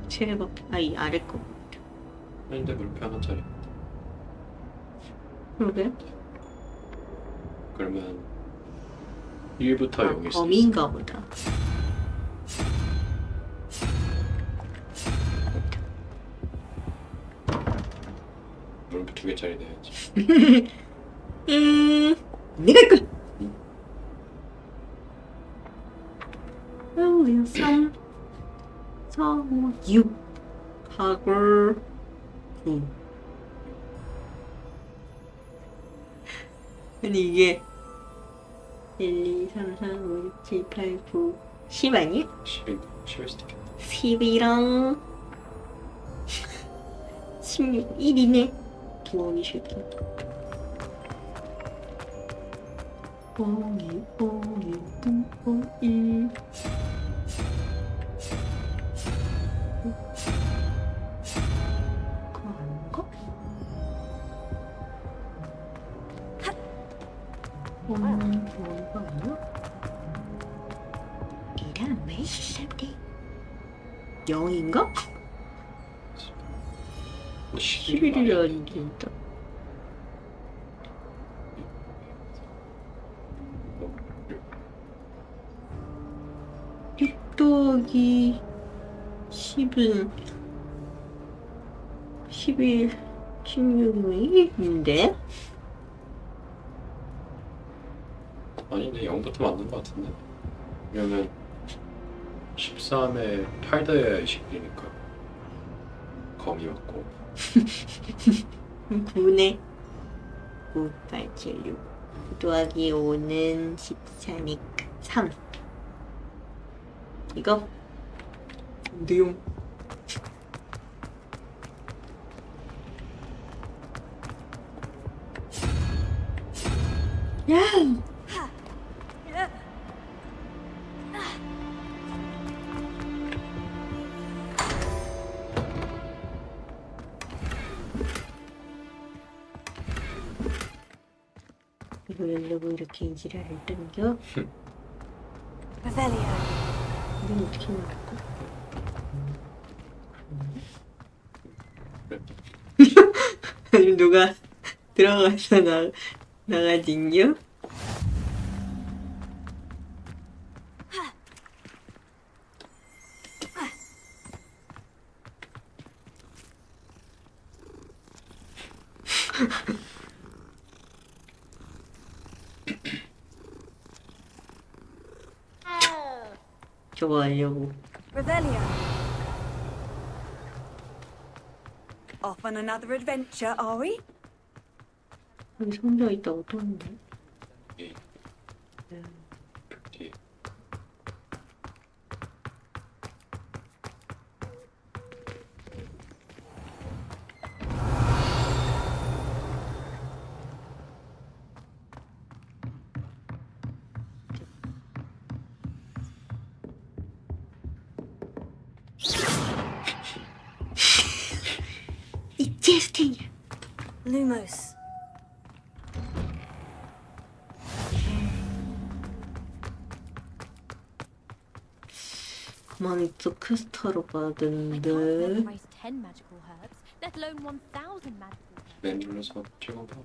제발, 아이 아래 거. 근데 물표 하나짜리. 그러게? 그러면 1부터 0일 수 범인가 보다. 물표 2개짜리 내야지. 내가 그. 3, 4, 5, 6 하고 9. 아니 이게 1, 2, 3, 4, 5, 6, 7, 8, 9, 10 아니야? 10일 수도 있겠다. 10이랑 16, 1이네. 두원이 쉽다. 5, 2, 5, 6, 5, 1. 그거 아닌가? 이거 아니야? 이란 왜 시작돼? 0인가? 11이라 진짜. 6 더하기 10은 11, 16은 1인데? 아닌데 0부터 맞는 것 같은데. 그러면 13에 8 더해야 21이니까 거미 맞고. 9네. 9, 8, 7, 6 더하기 5는 14니까 3. 이거 내용. 야! 이거 열려고 이렇게 인지를 할 던겨? Revelio. 이건 어떻게 나갈까? 아니 누가 들어가서 나가진겨? 저거 하려고. Revelio. Off on another adventure, are we? 여기 성적 있다고 떠는데. 예. 뒤에. Interesting. Lumos. 가만히 또 퀘스트하러 가야 되는데. Memorize 10 magical herbs, let alone 1,000 magical herbs. 맨 눌러서 찍어봐.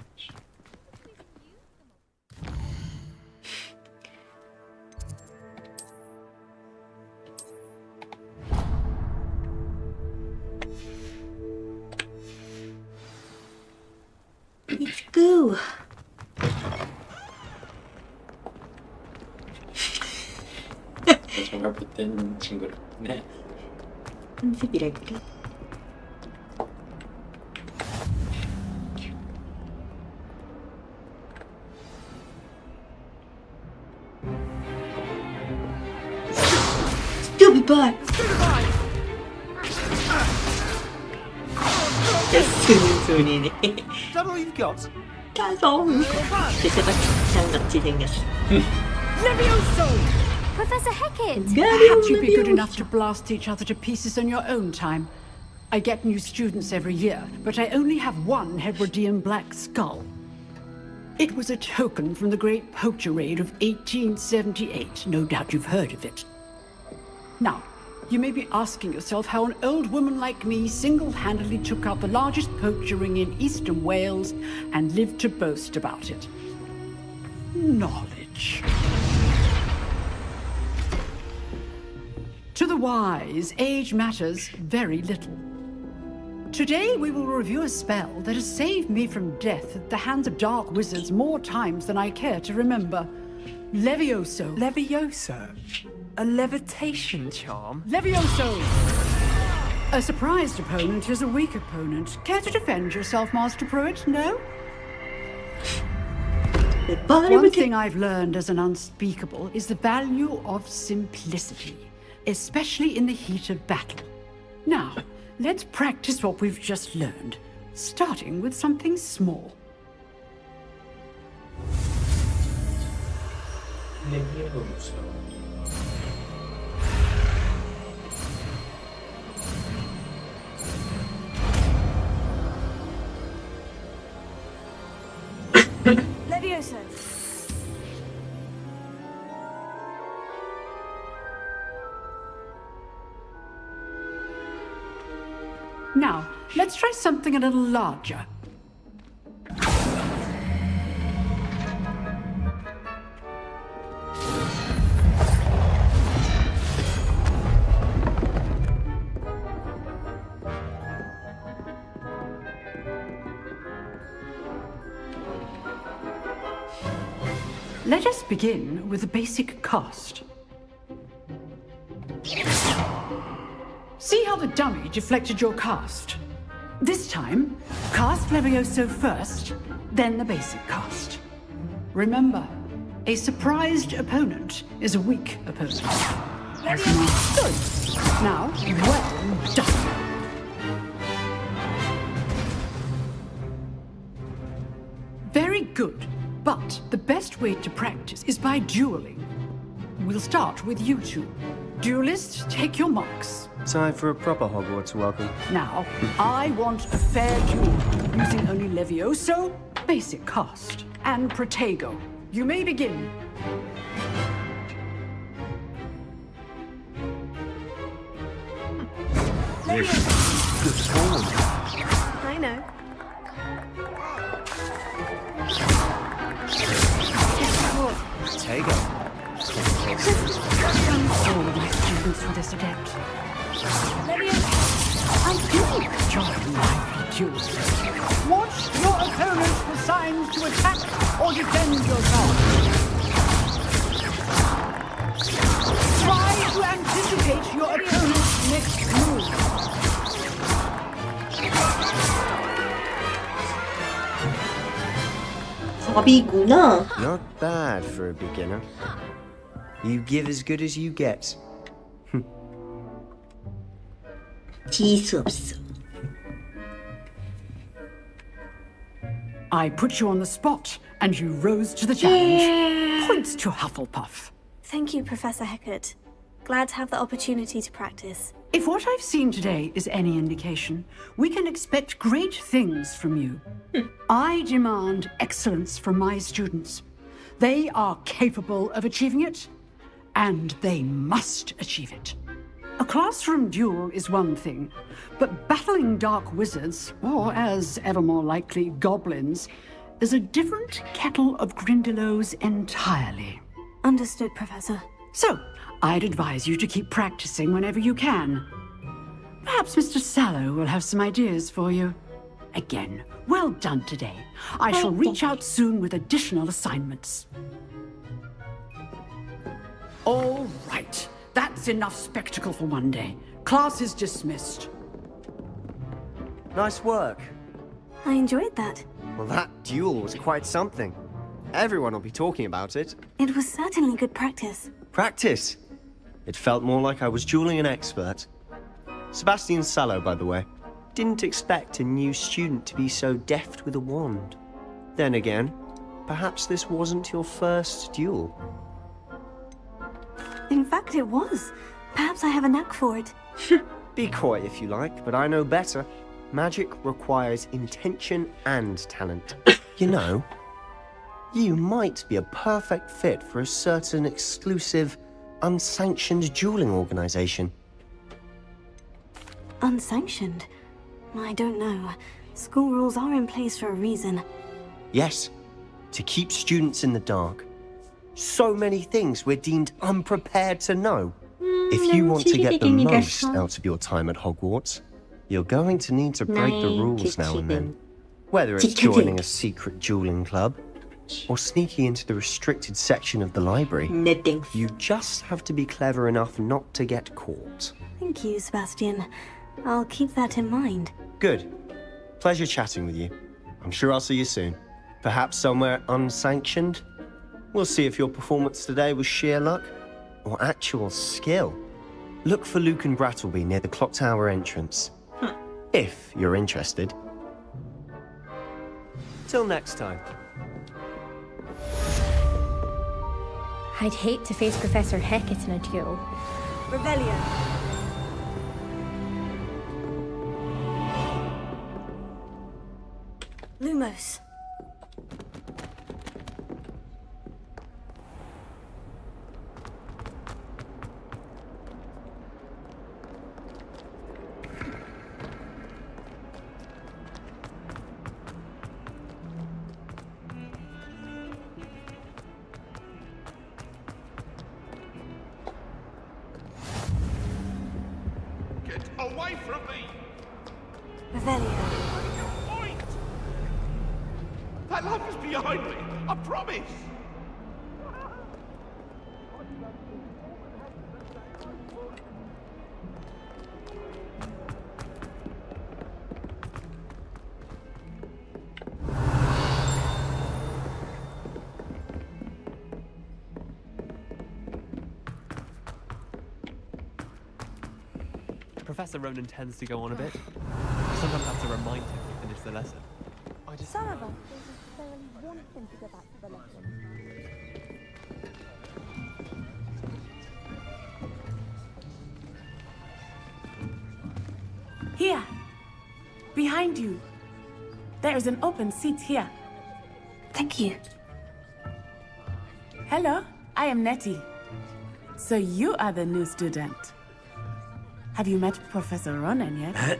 Let's go. 정말 못된 친구를. 네. 컨셉이랄까? Stupid boy! 쓰는 소리네. That all you've got? 까서 제가 장같이 생겼어. Professor Hecat! Perhaps you'd be good enough to blast each other to pieces on your own time. I get new students every year, but I only have one Hebridean black skull. It was a token from the Great Poacher Raid of 1878. No doubt you've heard of it. Now, you may be asking yourself how an old woman like me single-handedly took out the largest poacher ring in eastern Wales and lived to boast about it. Knowledge. To the wise, age matters very little. Today we will review a spell that has saved me from death at the hands of dark wizards more times than I care to remember. Levioso. Levioso? A levitation charm? Levioso! A surprised opponent is a weak opponent. Care to defend yourself, Master Pruitt? No? One thing I've learned as an unspeakable is the value of simplicity, especially in the heat of battle. Now, let's practice what we've just learned, starting with something small. Levioso. Now, let's try something a little larger. Let us begin with the basic cast. See how the dummy deflected your cast? This time, cast Levioso first, then the basic cast. Remember, a surprised opponent is a weak opponent. As good. Now, well done. Very good, but the best way to practice is by dueling. We'll start with you two. Duelists, take your marks. Time for a proper Hogwarts welcome. Now, I want a fair duel, using only Levioso, basic cast, and Protego. You may begin. I know. Protego. All my students for this adept. I do enjoy lively duels. Watch your opponent for signs to attack or defend your card. Try to anticipate your opponent's next move. 겁이구나. Not bad for a beginner. You give as good as you get. 지수 없어. I put you on the spot, and you rose to the challenge. Points to Hufflepuff. Thank you, Professor Hecat. Glad to have the opportunity to practice. If what I've seen today is any indication, we can expect great things from you. I demand excellence from my students. They are capable of achieving it, and they must achieve it. A classroom duel is one thing, but battling dark wizards, or as ever more likely, goblins, is a different kettle of Grindylows entirely. Understood, Professor. So, I'd advise you to keep practicing whenever you can. Perhaps Mr. Sallow will have some ideas for you. Again, well done today. I shall reach out soon with additional assignments. All right. That's enough spectacle for one day. Class is dismissed. Nice work. I enjoyed that. Well, that duel was quite something. Everyone will be talking about it. It was certainly good practice. Practice? It felt more like I was dueling an expert. Sebastian Sallow, by the way. Didn't expect a new student to be so deft with a wand. Then again, perhaps this wasn't your first duel. In fact, it was. Perhaps I have a knack for it. Be coy if you like, but I know better. Magic requires intention and talent. You know, you might be a perfect fit for a certain exclusive, unsanctioned dueling organization. Unsanctioned? I don't know. School rules are in place for a reason. Yes, to keep students in the dark. So many things we're deemed unprepared to know. If you want to get the most out of your time at Hogwarts, you're going to need to break the rules now and then. Whether it's joining a secret dueling club, or sneaking into the restricted section of the library, you just have to be clever enough not to get caught. Thank you, Sebastian. I'll keep that in mind. Good. Pleasure chatting with you. I'm sure I'll see you soon. Perhaps somewhere unsanctioned? We'll see if your performance today was sheer luck or actual skill. Look for Luke and Brattleby near the clock tower entrance. If you're interested. Till next time. I'd hate to face Professor Hecat in a duel. Revelio. Lumos. Away from me! Revelio. That lamp is behind me, I promise! Professor Ronan tends to go on a bit. I sometimes have to remind him to finish the lesson. I just... Some of us don't necessarily want him to go back to the lesson. Here. Behind you. There is an open seat here. Thank you. Hello, I am Nettie. So you are the new student. Have you met Professor Ronan yet?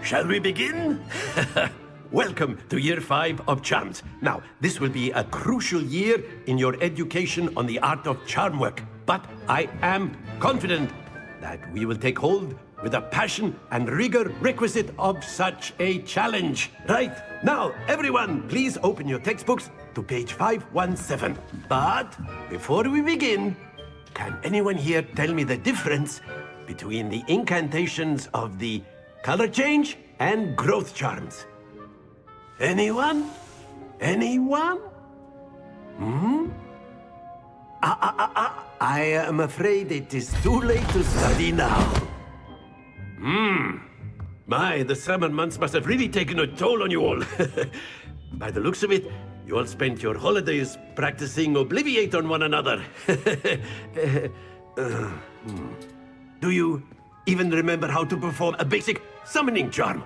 Shall we begin? Welcome to Year 5 of Charms. Now, this will be a crucial year in your education on the art of charm work. But I am confident that we will take hold with the passion and rigor requisite of such a challenge. Right, now, everyone, please open your textbooks to page 517. But before we begin, can anyone here tell me the difference between the incantations of the color change and growth charms? Anyone? Anyone? I am afraid it is too late to study now. My, the summer months must have really taken a toll on you all. By the looks of it, you all spent your holidays practicing Obliviate on one another. Do you even remember how to perform a basic summoning charm?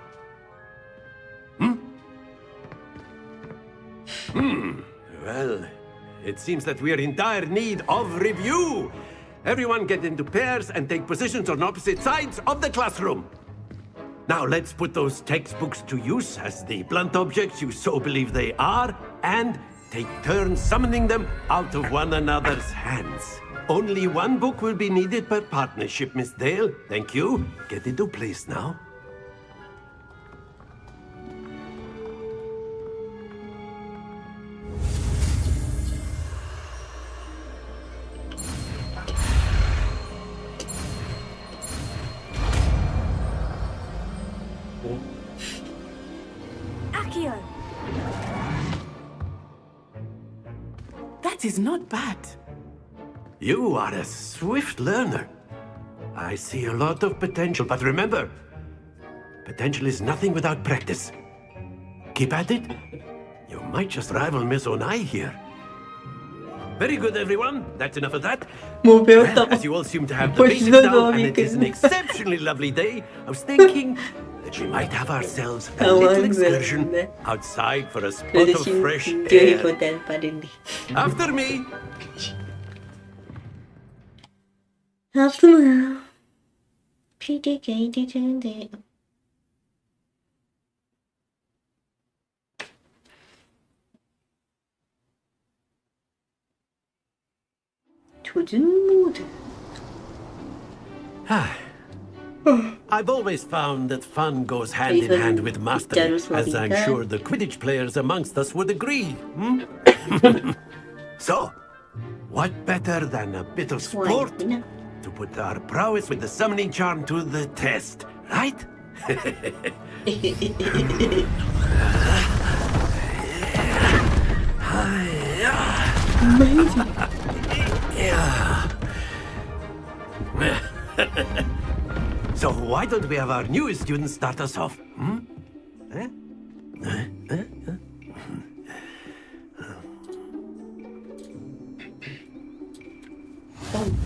Well, it seems that we are in dire need of review. Everyone get into pairs and take positions on opposite sides of the classroom. Now let's put those textbooks to use as the blunt objects you so believe they are, and take turns summoning them out of one another's hands. Only one book will be needed per partnership, Miss Dale. Thank you. Get into place now. Accio! That is not bad. You are a swift learner. I see a lot of potential, but remember, potential is nothing without practice. Keep at it. You might just rival Miss Onai here. Very good, everyone. That's enough of that. 뭐 Well, 배웠다고? as you all seem to have the 벌써 basics down, and it is an 너무 exceptionally lovely day, I was thinking that we might have ourselves a little excursion outside for a spot 그래도 of fresh air. 신경이보단 빠른데. After me. 아프면 PD가 되는데. 조준 모드. I've always found that fun goes hand in hand with mastery, as I'm sure the Quidditch players amongst us would agree. So, what better than a bit of sport to put our prowess with the summoning charm to the test, right? So why don't we have our newest student start us off?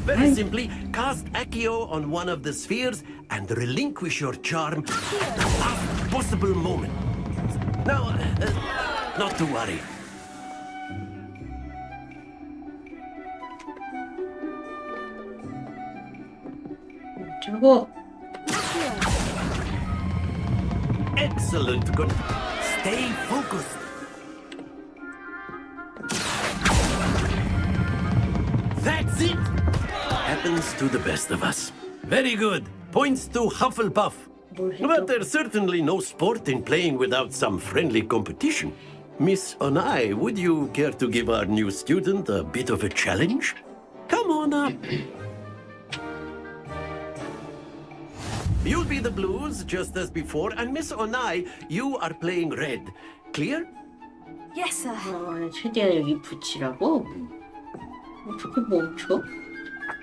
Very simply, cast Accio on one of the spheres and relinquish your charm at the last possible moment. Now, not to worry. 저거 Excellent. Good. Stay focused. That's it. Happens to the best of us. Very good. Points to Hufflepuff. But there's certainly no sport in playing without some friendly competition. Miss Onai, would you care to give our new student a bit of a challenge? Come on up. You'll be the blues, just as before, and Miss Onai, you are playing red. Clear? Yes, sir. 최대한 여기 붙이라고? 어떻게 멈춰?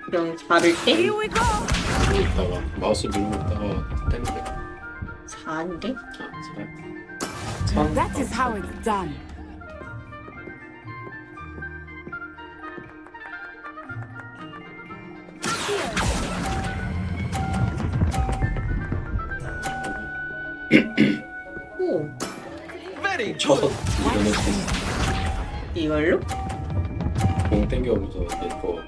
그냥 살을 때? 있다가 마우스 누르고 있다가 떼는 게. 4인데? That is how it's done. 오, Very 쳐서 good. 밀어낼 수 있어. 이걸로? 공 땡겨오면서 이제 이거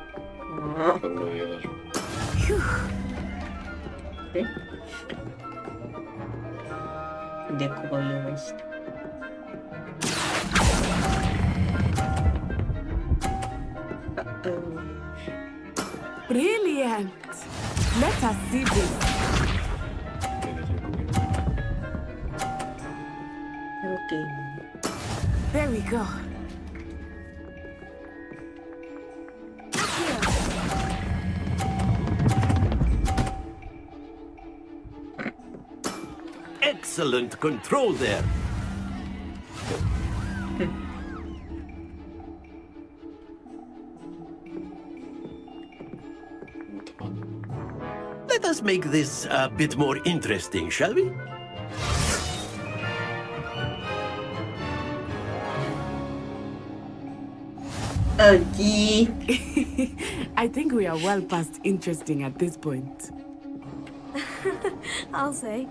경로 해가지고. 그래? 내 거가 위험했어. Brilliant. Let us see this. 해볼게. There we go. excellent control there. Let us make this a bit more interesting, shall we? Okay. I think we are well past interesting at this point. I'll say.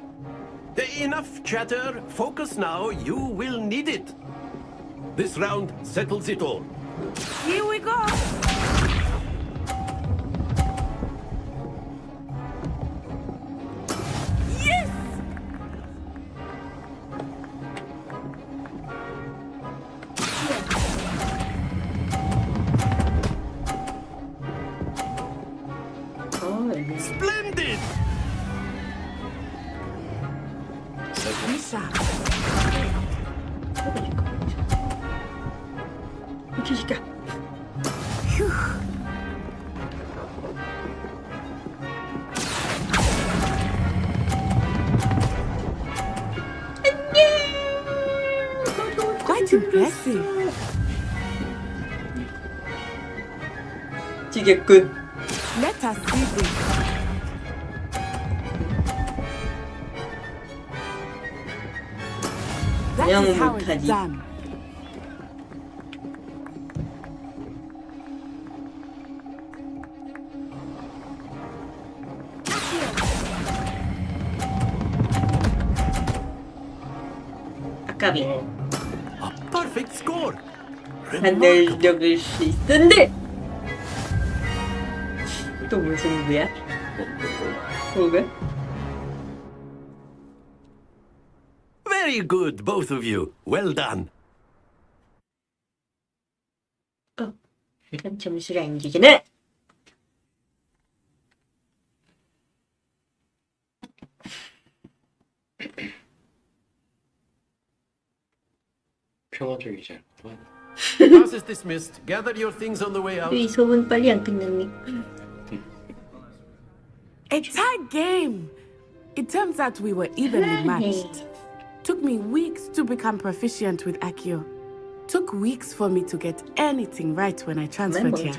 Enough chatter. Focus now. You will need it. This round settles it all. Here we go! Yes! Splendid! Lisa. Quite impressive. 지겠군. Let us see this. That is how it's 못하지. done. 아까비. A perfect score. 하늘 적을 수 있었는데. 또 무슨 무야? 호그? Very good, both of you. Well done. 이런 점수를 안 주지는. 평화적이지 않구만. Class is dismissed. Gather your things on the way out. 이 소문 빨리 안 끝났니? A tight game. It turns out we were evenly matched. Took me weeks to become proficient with Accio. Took weeks for me to get anything right when I transferred here.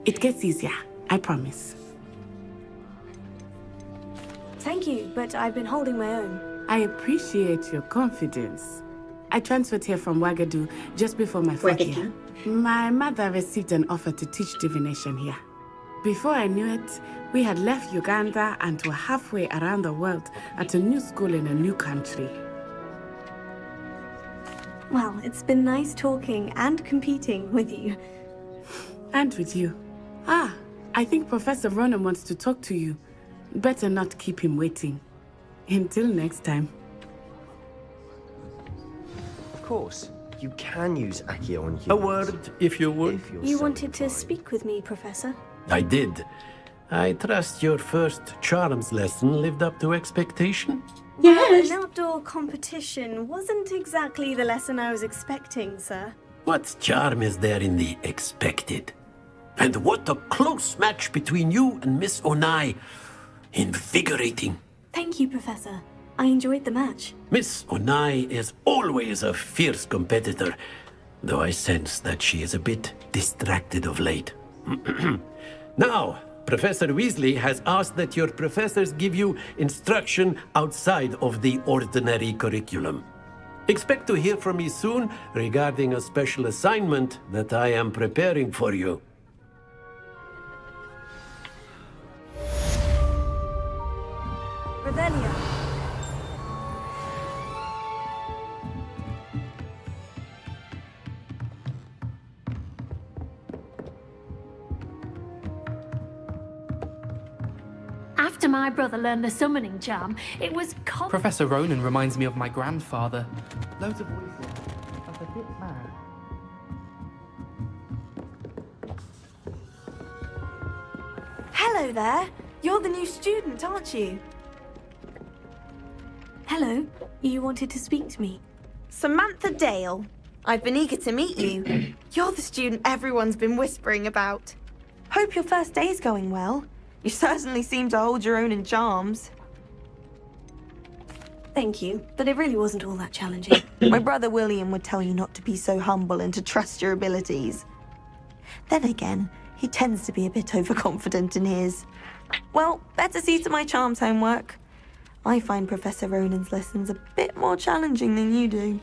It gets easier, I promise. Thank you, but I've been holding my own. I appreciate your confidence. I transferred here from Wagadu just before my fourth year. My mother received an offer to teach divination here. Before I knew it, we had left Uganda and were halfway around the world at a new school in a new country. Well, it's been nice talking and competing with you. And with you. Ah, I think Professor Ronan wants to talk to you. Better not keep him waiting. Until next time. Of course, you can use Accio on humans. A word, if you would. You wanted to speak with me, Professor? I did. I trust your first charms lesson lived up to expectation? Yes. An outdoor competition wasn't exactly the lesson I was expecting, sir. What charm is there in the expected? And what a close match between you and Miss Onai. Invigorating. Thank you, Professor. I enjoyed the match. Miss Onai is always a fierce competitor, though I sense that she is a bit distracted of late. Now, Professor Weasley has asked that your professors give you instruction outside of the ordinary curriculum. Expect to hear from me soon regarding a special assignment that I am preparing for you. Revelio. After my brother learned the summoning charm, it was Professor Ronan reminds me of my grandfather. Loads of voices. That's a bit mad. Hello there. You're the new student, aren't you? Hello. You wanted to speak to me? Samantha Dale. I've been eager to meet you. You're the student everyone's been whispering about. Hope your first day's going well. You certainly seem to hold your own in charms. Thank you, but it really wasn't all that challenging. My brother William would tell you not to be so humble and to trust your abilities. Then again, he tends to be a bit overconfident in his. Well, better see to my charms homework. I find Professor Ronan's lessons a bit more challenging than you do.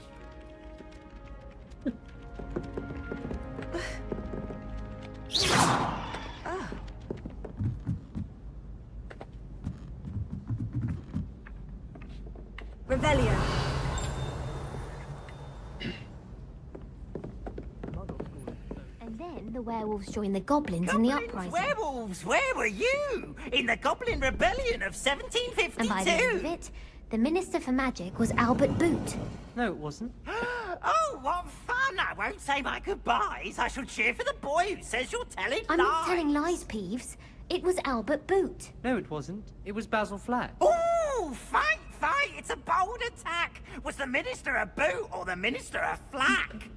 Revelio. And then the werewolves joined the goblins in the uprising. Werewolves, where were you? In the Goblin Rebellion of 1752? And by the end of it, the Minister for Magic was Albert Boot. No, it wasn't. Oh, what fun! I won't say my goodbyes. I shall cheer for the boy who says you're telling I'm lies. not telling lies, Peeves. It was Albert Boot. No, it wasn't. It was Basil Flack. Ooh, fight! It's a bold attack. Was the Minister a boot or the Minister a flack?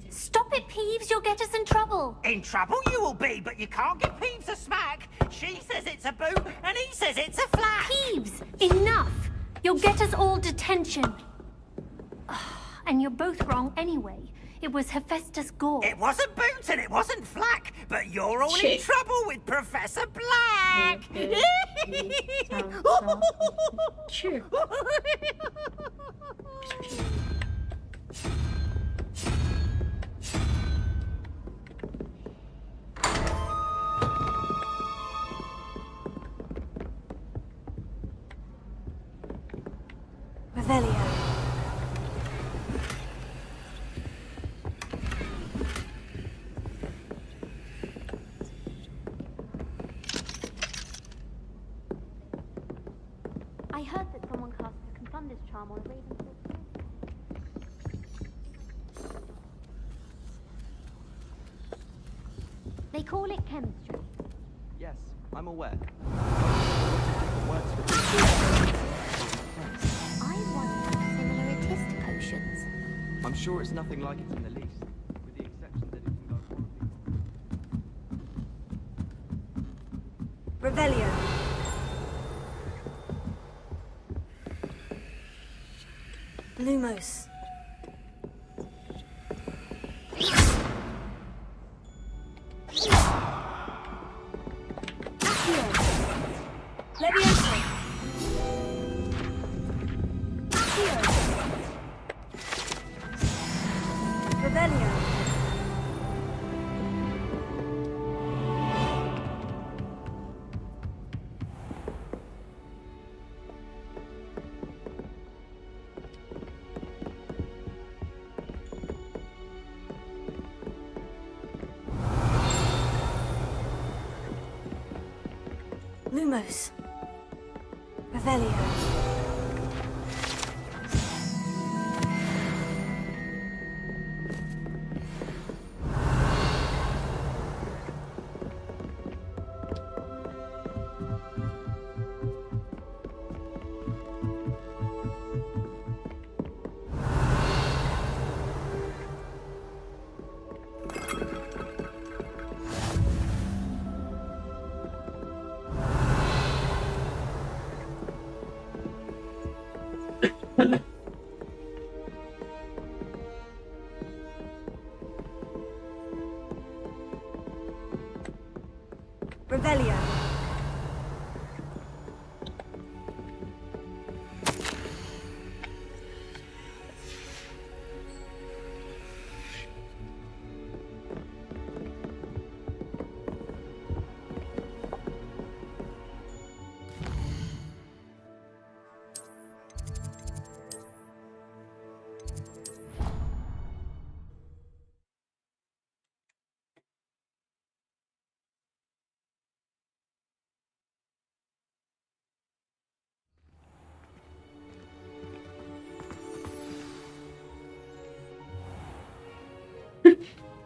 Stop it, Peeves. You'll get us in trouble. In trouble you will be, but you can't give Peeves a smack. She says it's a boot and he says it's a flack. Peeves, enough. You'll get us all detention. And you're both wrong anyway. It was Hephaestus Gore. It wasn't Boot and it wasn't Flack, but you're all in trouble with Professor Black. Sure. Revelio. I heard that someone cast a Confunder's charm on a Raven's. They call it chemistry. Yes, I'm aware. I wonder how similar it is to potions. I'm sure it's nothing like it in the least, with the exception that it can go horribly. Revelio. Lumos. Levioso. Revelio. Lumos. Revelio. Revelio.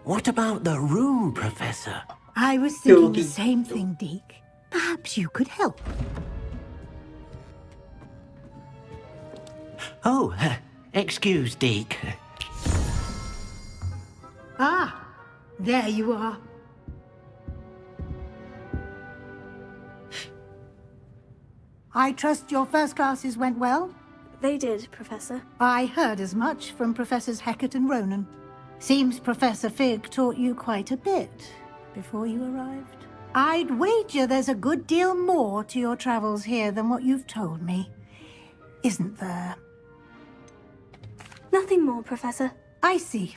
What about the room, Professor? I was thinking the same thing, Deke. Perhaps you could help. Oh, excuse, Deke. Ah, there you are. I trust your first classes went well? They did, Professor. I heard as much from Professors Hecat and Ronan. Seems Professor Fig taught you quite a bit before you arrived. I'd wager there's a good deal more to your travels here than what you've told me. Isn't there? Nothing more, Professor. I see.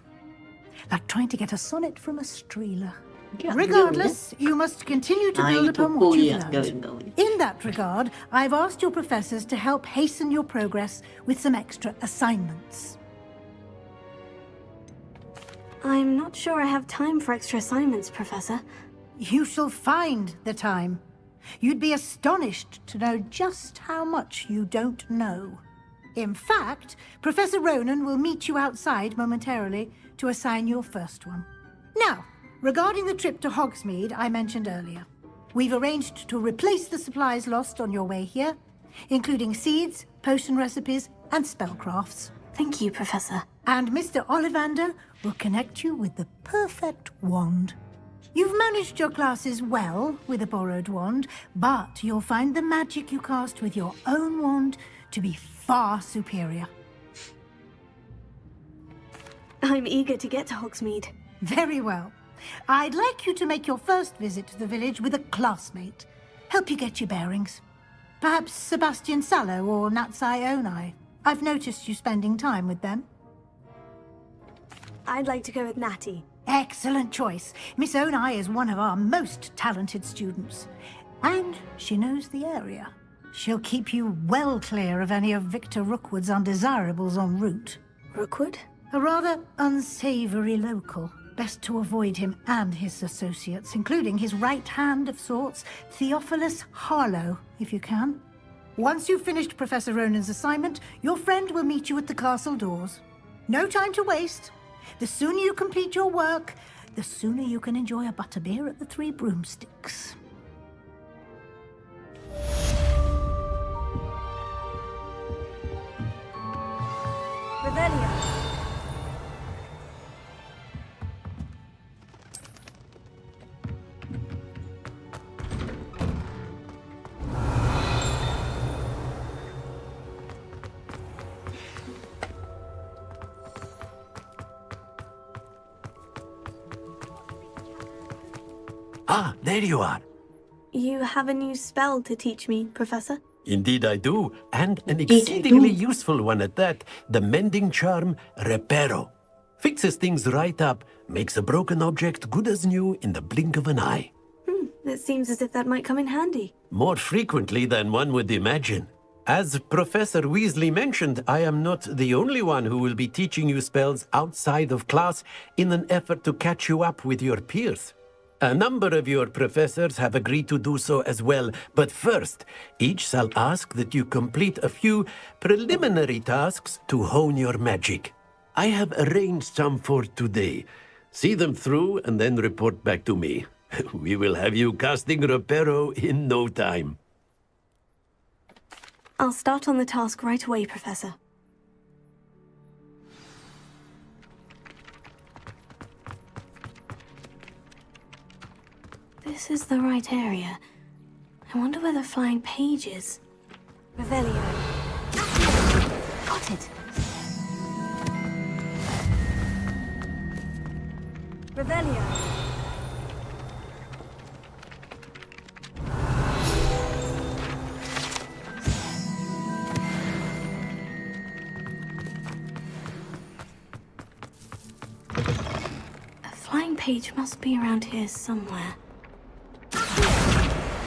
Like trying to get a sonnet from a streeler. Yeah, Regardless, you must continue to build upon what you've learned. Going. In that regard, I've asked your professors to help hasten your progress with some extra assignments. I'm not sure I have time for extra assignments, Professor. You shall find the time. You'd be astonished to know just how much you don't know. In fact, Professor Ronan will meet you outside momentarily to assign your first one. Now, regarding the trip to Hogsmeade I mentioned earlier, we've arranged to replace the supplies lost on your way here, including seeds, potion recipes, and spellcrafts. Thank you, Professor. And Mr. Ollivander will connect you with the perfect wand. You've managed your classes well with a borrowed wand, but you'll find the magic you cast with your own wand to be far superior. I'm eager to get to Hogsmeade. Very well. I'd like you to make your first visit to the village with a classmate. Help you get your bearings. Perhaps Sebastian Sallow or Natsai Onai. I've noticed you spending time with them. I'd like to go with Natty. Excellent choice. Miss Onai is one of our most talented students. And she knows the area. She'll keep you well clear of any of Victor Rookwood's undesirables en route. Rookwood? A rather unsavory local. Best to avoid him and his associates, including his right hand of sorts, Theophilus Harlow, if you can. Once you've finished Professor Ronan's assignment, your friend will meet you at the castle doors. No time to waste. The sooner you complete your work, the sooner you can enjoy a butterbeer at the Three Broomsticks. Revelio. Ah, there you are. You have a new spell to teach me, Professor? Indeed I do, and an exceedingly useful one at that. The mending charm, Reparo. Fixes things right up, makes a broken object good as new in the blink of an eye. It seems as if that might come in handy. More frequently than one would imagine. As Professor Weasley mentioned, I am not the only one who will be teaching you spells outside of class in an effort to catch you up with your peers. A number of your professors have agreed to do so as well, but first, each shall ask that you complete a few preliminary tasks to hone your magic. I have arranged some for today. See them through and then report back to me. We will have you casting Reparo in no time. I'll start on the task right away, Professor. This is the right area. I wonder where the flying page is. Revelio. Got it. Revelio. A flying page must be around here somewhere.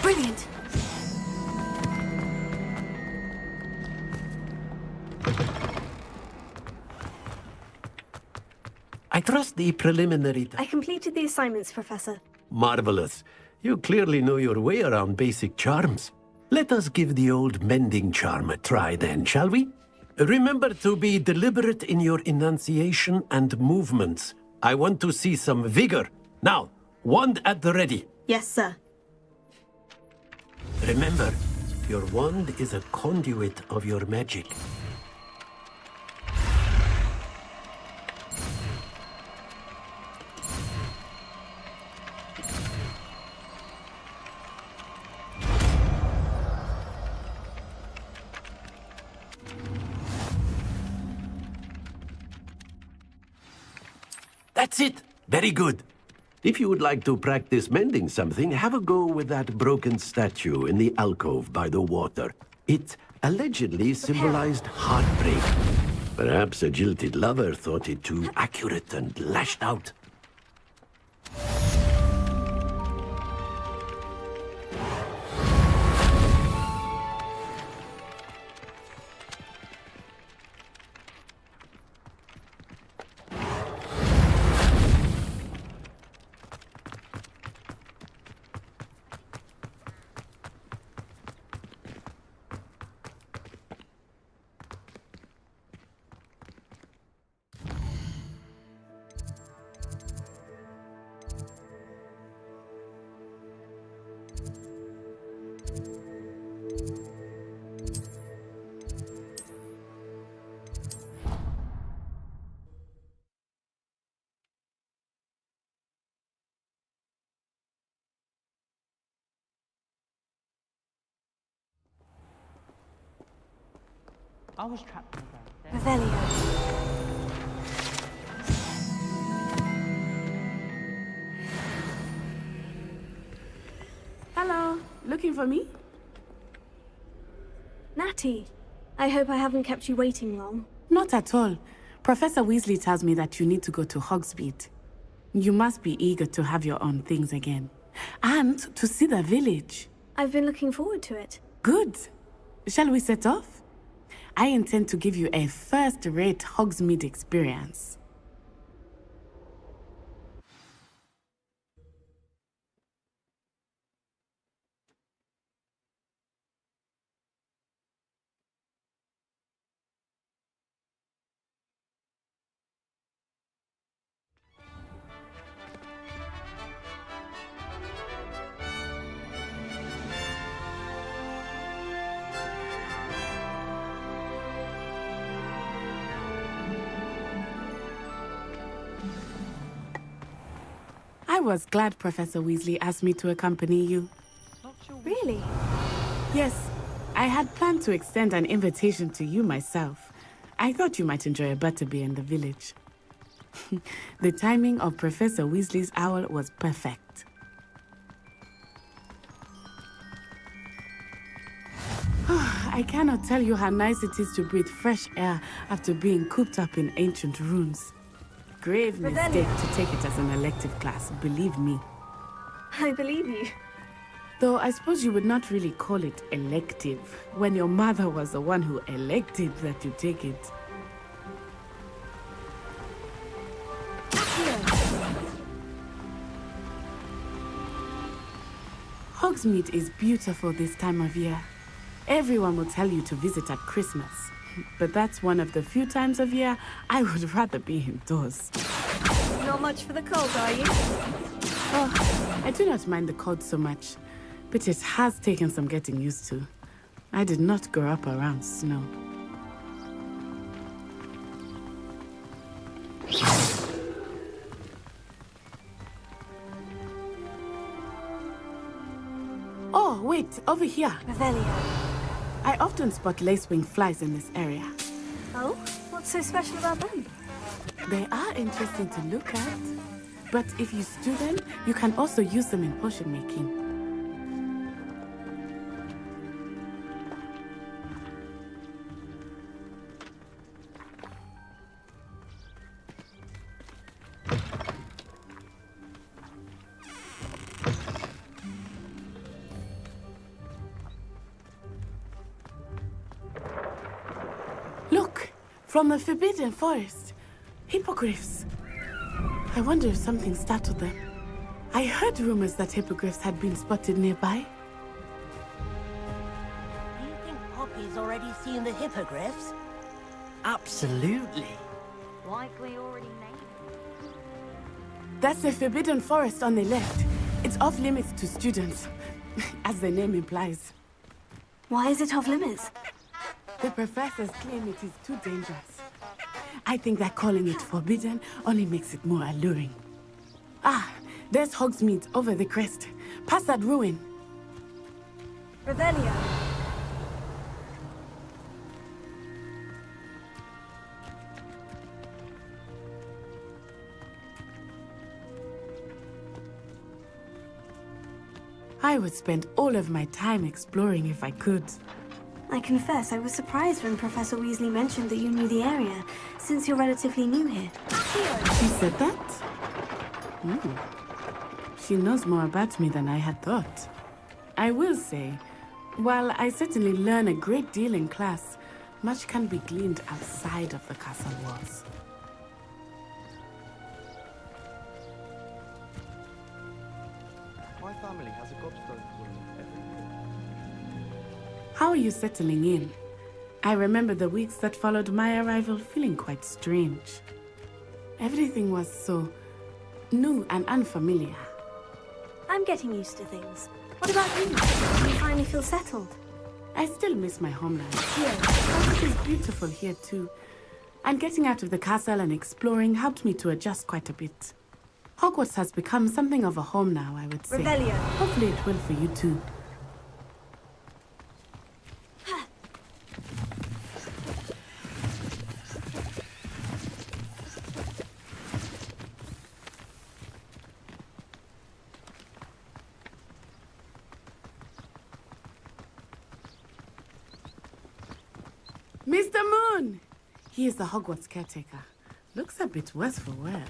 Brilliant! I trust the preliminary... I completed the assignments, Professor. Marvelous. You clearly know your way around basic charms. Let us give the old mending charm a try then, shall we? Remember to be deliberate in your enunciation and movements. I want to see some vigor. Now, wand at the ready. Yes, sir. Remember, your wand is a conduit of your magic. That's it. Very good. If you would like to practice mending something, have a go with that broken statue in the alcove by the water. It allegedly symbolized heartbreak. Perhaps a jilted lover thought it too accurate and lashed out. I was trapped in the ground. Revelio. Hello, looking for me? Natty, I hope I haven't kept you waiting long. Not at all. Professor Weasley tells me that you need to go to Hogsmeade. You must be eager to have your own things again. And to see the village. I've been looking forward to it. Good. Shall we set off? I intend to give you a first-rate Hogsmeade experience. I was glad Professor Weasley asked me to accompany you. Really? Yes, I had planned to extend an invitation to you myself. I thought you might enjoy a butterbeer in the village. The timing of Professor Weasley's owl was perfect. I cannot tell you how nice it is to breathe fresh air after being cooped up in ancient rooms. Grave mistake to take it as an elective class, believe me. I believe you. Though I suppose you would not really call it elective, when your mother was the one who elected that you take it. Hogsmeade is beautiful this time of year. Everyone will tell you to visit at Christmas. But that's one of the few times of year I would rather be indoors. Not much for the cold, are you? Oh, I do not mind the cold so much, but it has taken some getting used to. I did not grow up around snow. Oh, wait, over here. Revelio. I often spot lacewing flies in this area. Oh? What's so special about them? They are interesting to look at. But if you stew them, you can also use them in potion making. Look! From the Forbidden Forest. Hippogriffs. I wonder if something startled them. I heard rumors that hippogriffs had been spotted nearby. Do you think Poppy's already seen the hippogriffs? Absolutely. Likely already named. That's the Forbidden Forest on the left. It's off limits to students, as the name implies. Why is it off limits? The professors claim it is too dangerous. I think that calling it forbidden only makes it more alluring. Ah, there's Hogsmeade over the crest. Past that ruin. Revelio. I would spend all of my time exploring if I could. I confess I was surprised when Professor Weasley mentioned that you knew the area, since you're relatively new here. She said that? She knows more about me than I had thought. I will say, while I certainly learn a great deal in class, much can be gleaned outside of the castle walls. My family has a gobstone tournament every year. How are you settling in? I remember the weeks that followed my arrival feeling quite strange. Everything was so new and unfamiliar. I'm getting used to things. What about you? Do you finally feel settled? I still miss my homeland. But it is beautiful here too. And getting out of the castle and exploring helped me to adjust quite a bit. Hogwarts has become something of a home now, I would say. Revelio. Hopefully it will for you too. Mr. Moon! He is the Hogwarts caretaker. Looks a bit worse for wear.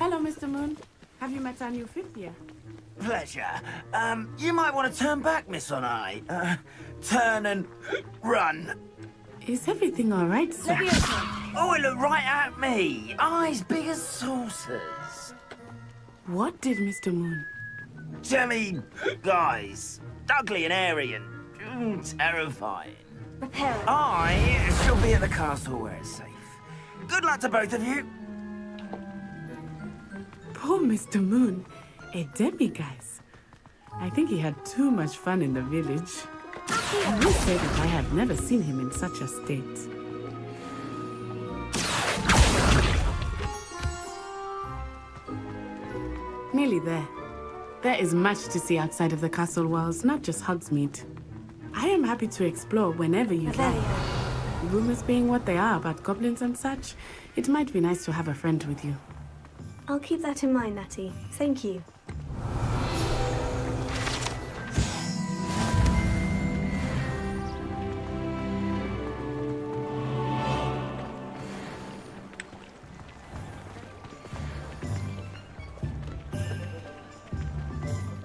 Hello, Mr. Moon. Have you met our new fifth year? Pleasure. You might want to turn back, Miss On-Eye. Turn and run. Is everything all right, sir? Oh, it looked right at me. Eyes big as saucers. What did Mr. Moon? Jemmy guys. Ugly and airy and terrifying. Prepare. I shall be at the castle where it's safe. Good luck to both of you. Poor Mr. Moon. A demiguise. I think he had too much fun in the village. I will say that I have never seen him in such a state. Nearly there. There is much to see outside of the castle walls, not just Hogsmeade. I am happy to explore whenever you like. Rumors being what they are about goblins and such, it might be nice to have a friend with you. I'll keep that in mind, Natty. Thank you.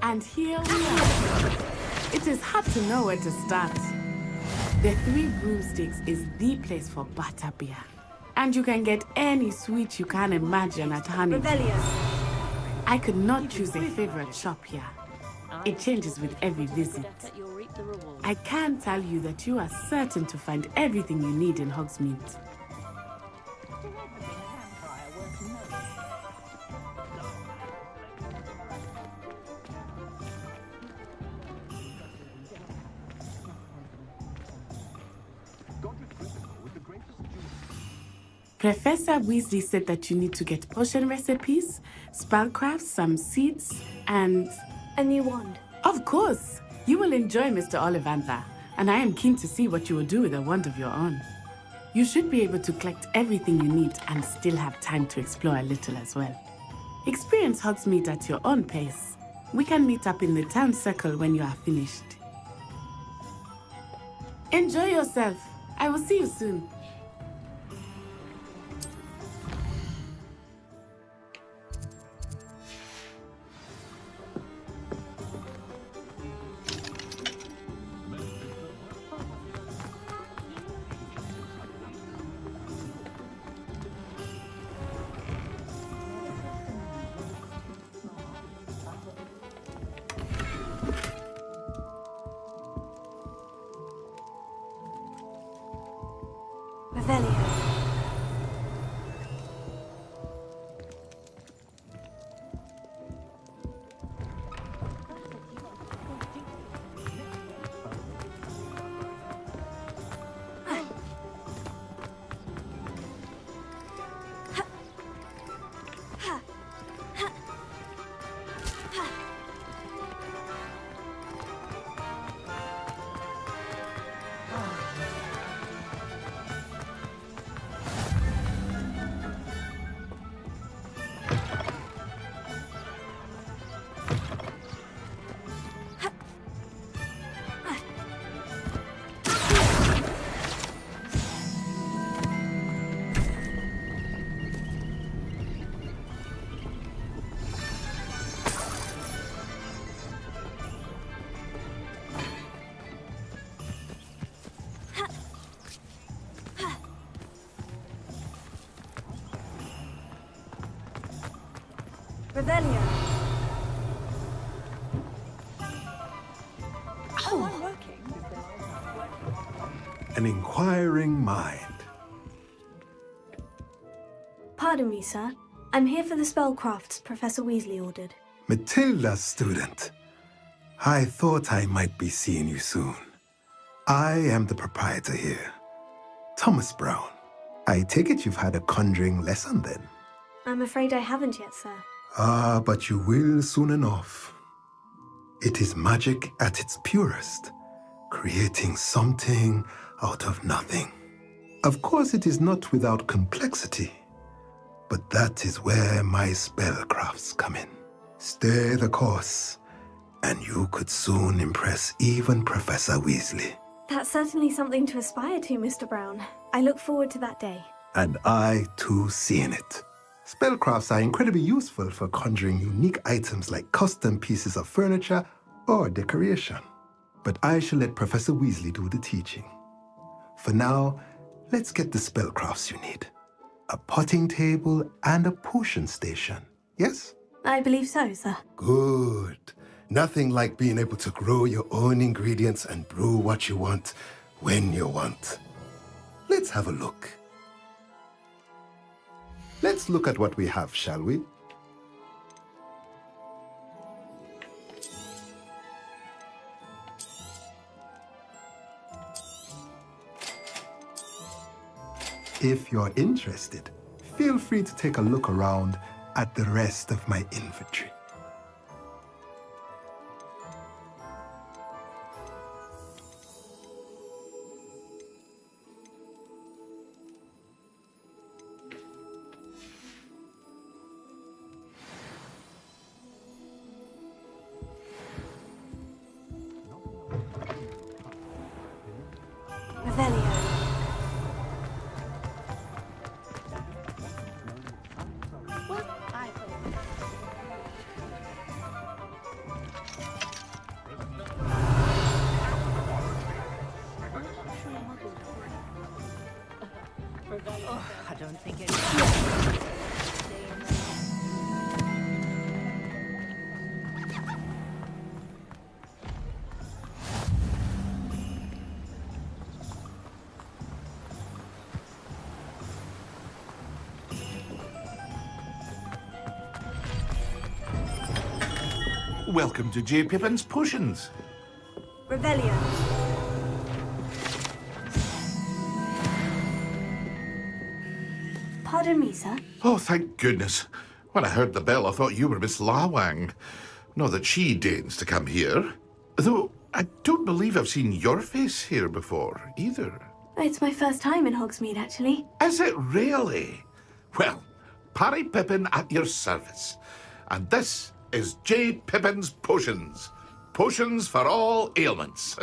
And here we are. It is hard to know where to start. The Three Broomsticks is the place for butterbeer. And you can get any sweet you can imagine at Honey. I could not choose a favorite shop here. It changes with every visit. I can tell you that you are certain to find everything you need in Hogsmeade. Professor Weasley said that you need to get potion recipes, spellcrafts, some seeds, and... a new wand. Of course! You will enjoy Mr. Ollivander, and I am keen to see what you will do with a wand of your own. You should be able to collect everything you need and still have time to explore a little as well. Experience Hogsmeade at your own pace. We can meet up in the town circle when you are finished. Enjoy yourself. I will see you soon. Revelio. Oh, I'm working. An inquiring mind. Pardon me, sir. I'm here for the spellcrafts Professor Weasley ordered. Matilda, student. I thought I might be seeing you soon. I am the proprietor here, Thomas Brown. I take it you've had a conjuring lesson then? I'm afraid I haven't yet, sir. Ah, but you will soon enough. It is magic at its purest, creating something out of nothing. Of course, it is not without complexity, but that is where my spellcrafts come in. Stay the course, and you could soon impress even Professor Weasley. That's certainly something to aspire to, Mr. Brown. I look forward to that day. And I, too, seeing it. Spellcrafts are incredibly useful for conjuring unique items like custom pieces of furniture or decoration. But I shall let Professor Weasley do the teaching. For now, let's get the spellcrafts you need. A potting table and a potion station, yes? I believe so, sir. Good. Nothing like being able to grow your own ingredients and brew what you want when you want. Let's have a look. Let's look at what we have, shall we? If you're interested, feel free to take a look around at the rest of my inventory. Revelio. Oh, I don't think it. Welcome to J. Pippin's Potions. Revelio. Pardon me, sir. Oh, thank goodness. When I heard the bell, I thought you were Miss Lawang. Not that she deigns to come here. Though, I don't believe I've seen your face here before, either. It's my first time in Hogsmeade, actually. Is it really? Well, Parry Pippin at your service. And this is J. Pippin's Potions. Potions for all ailments.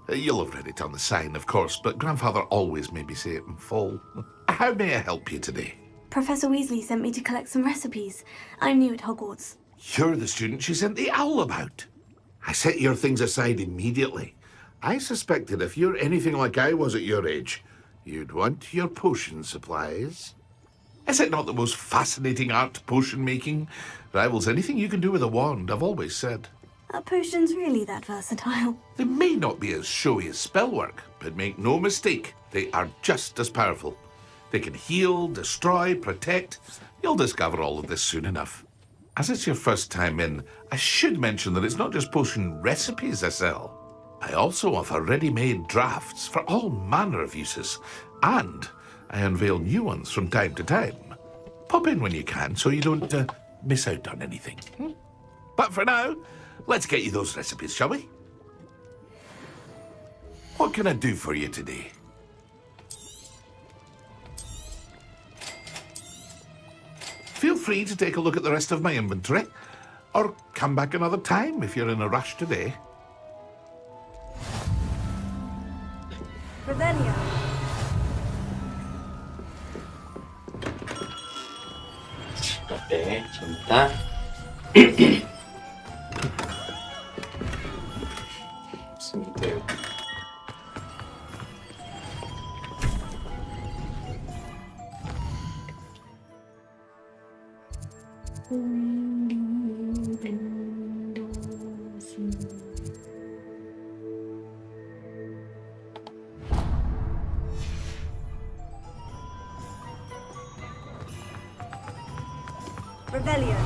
You'll have read it on the sign, of course, but Grandfather always made me say it in full. How may I help you today? Professor Weasley sent me to collect some recipes. I'm new at Hogwarts. You're the student she sent the owl about. I set your things aside immediately. I suspected if you're anything like I was at your age, you'd want your potion supplies. Is it not the most fascinating art, potion making? Rivals anything you can do with a wand, I've always said. Are potions really that versatile? They may not be as showy as spellwork, but make no mistake, they are just as powerful. They can heal, destroy, protect. You'll discover all of this soon enough. As it's your first time in, I should mention that it's not just potion recipes I sell. I also offer ready-made drafts for all manner of uses, and I unveil new ones from time to time. Pop in when you can so you don't miss out on anything. But for now, let's get you those recipes, shall we? What can I do for you today? Feel free to take a look at the rest of my inventory, or come back another time if you're in a rush today. Revelio. Vabbè, sebentar. Sebentar. Revelio.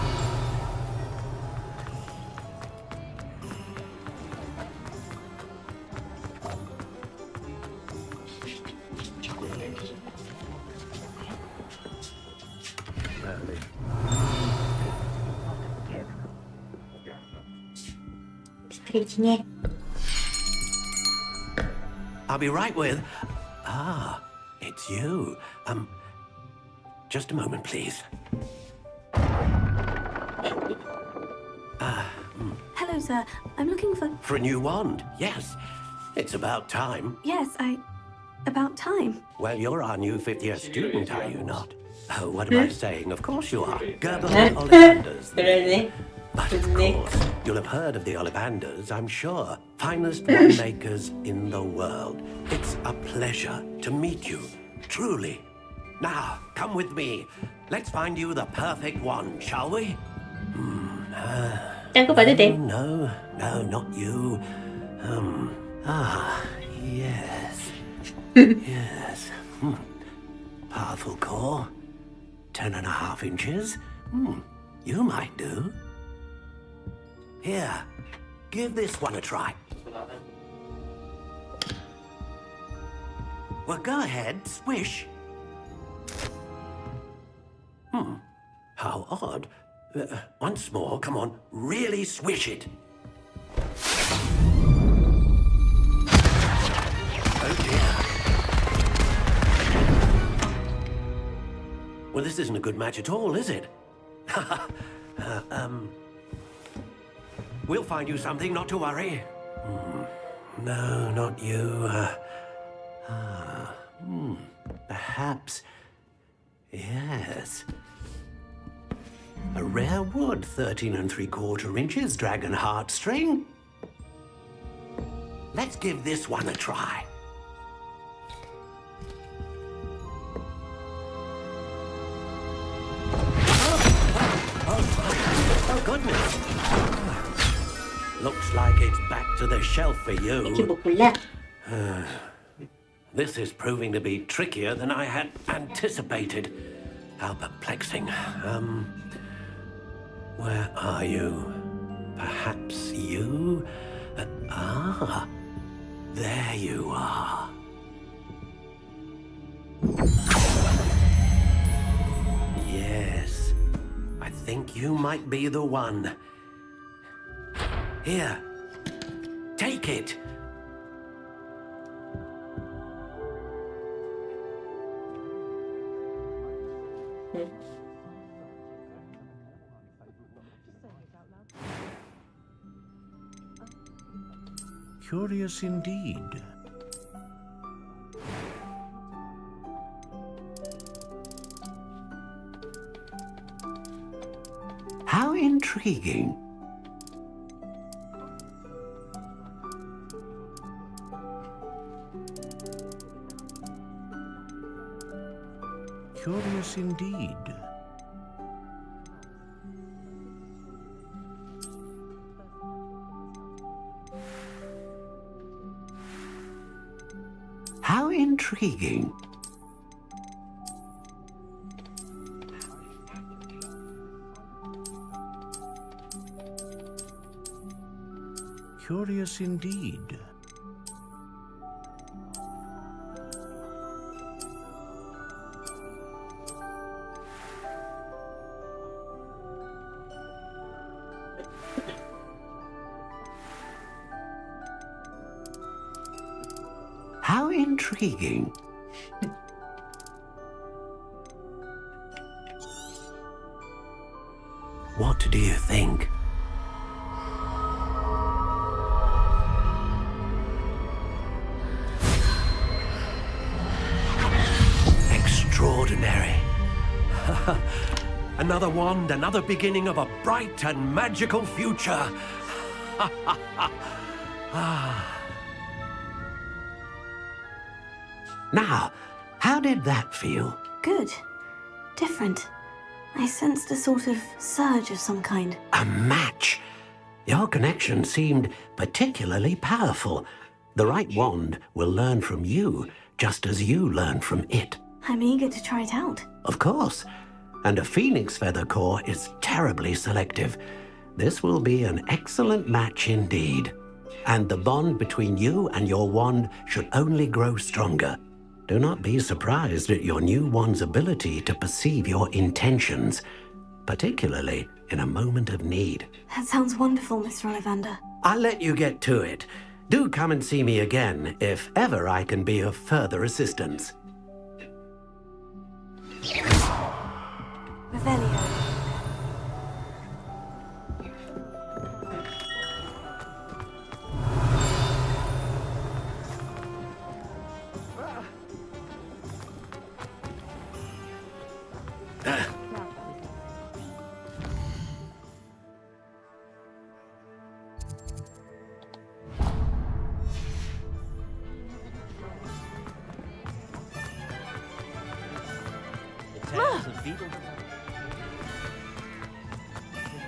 스트레칭해. I'll be right with... Ah, it's you. Just a moment, please. Hello, sir. I'm looking for... For a new wand, yes. It's about time. Yes, about time. Well, you're our new fifth-year student, are you not? Oh, what am I saying? Of course you are. Gerber Ollivanders. But of course, you'll have heard of the Ollivanders, I'm sure. Finest wand makers in the world. It's a pleasure to meet you, truly. Now, come with me. Let's find you the perfect wand, shall we? No, not you. Yes. Yes. Powerful core. 10.5 inches. You might do. Here, give this one a try. Well, go ahead, swish. How odd. Once more, come on, really swish it. Oh dear. Well, this isn't a good match at all, is it? We'll find you something, not to worry. No, not you. Perhaps... Yes. A rare wood, 13 3/4 inches, dragon heartstring. Let's give this one a try. Oh goodness. Looks like it's back to the shelf for you. This is proving to be trickier than I had anticipated. How perplexing. Where are you? Perhaps you? There you are. Yes, I think you might be the one. Here, take it. Curious indeed. How intriguing. Curious indeed. How intriguing. Curious indeed. How intriguing. What do you think? Extraordinary. Another wand, another beginning of a bright and magical future. Now, how did that feel? Good. Different. I sensed a sort of surge of some kind. A match. Your connection seemed particularly powerful. The right wand will learn from you, just as you learn from it. I'm eager to try it out. Of course. and a phoenix feather core is terribly selective. This will be an excellent match indeed. And the bond between you and your wand should only grow stronger. Do not be surprised at your new wand's ability to perceive your intentions, particularly in a moment of need. That sounds wonderful, Mr. Ollivander. I'll let you get to it. Do come and see me again if ever I can be of further assistance. Revelio.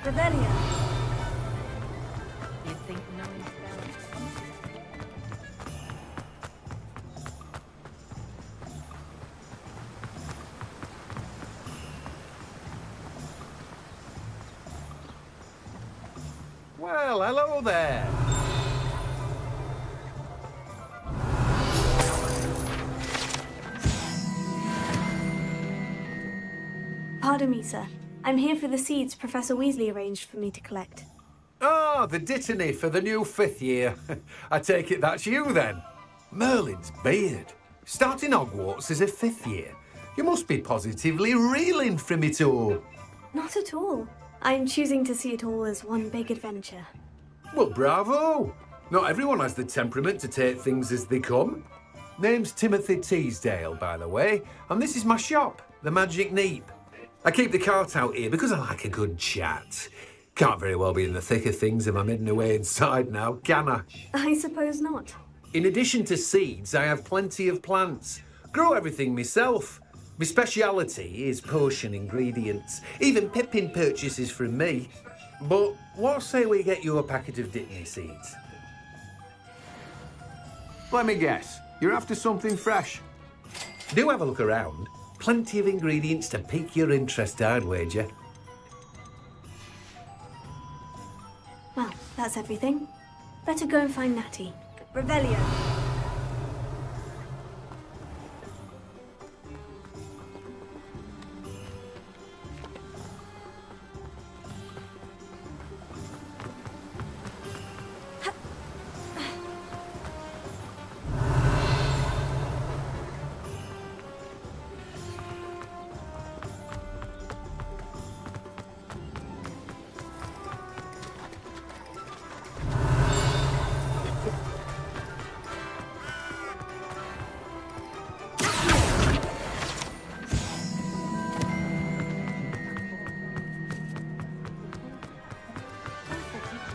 Revelio. You think no one's Well, hello there. Pardon me, sir. I'm here for the seeds Professor Weasley arranged for me to collect. Ah, the dittany for the new 5th year. I take it that's you then. Merlin's beard. Starting Hogwarts as a 5th year. You must be positively reeling from it all. Not at all. I'm choosing to see it all as one big adventure. Well, bravo. Not everyone has the temperament to take things as they come. Name's Timothy Teasdale, by the way, and this is my shop, the Magic Neep. I keep the cart out here because I like a good chat. Can't very well be in the thick of things if I'm hidden away inside now, can I? I suppose not. In addition to seeds, I have plenty of plants. Grow everything myself. My speciality is potion ingredients. Even Pippin purchases from me. But what say we get you a packet of Dittany seeds? Let me guess. You're after something fresh. Do have a look around. Plenty of ingredients to pique your interest, I'd wager. Well, that's everything. Better go and find Natty. Revelio.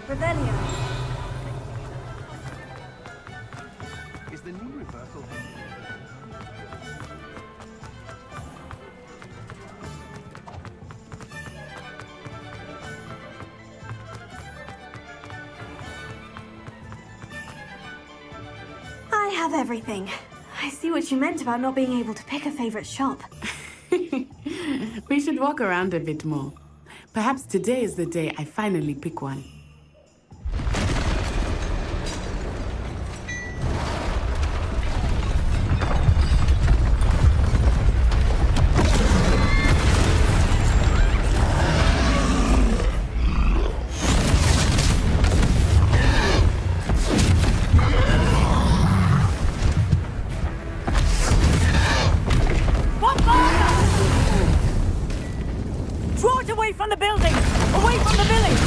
Revelio. Is the new reversal... I have everything. I see what you meant about not being able to pick a favorite shop. We should walk around a bit more. Perhaps today is the day I finally pick one. Draw it away from the building! Away from the village!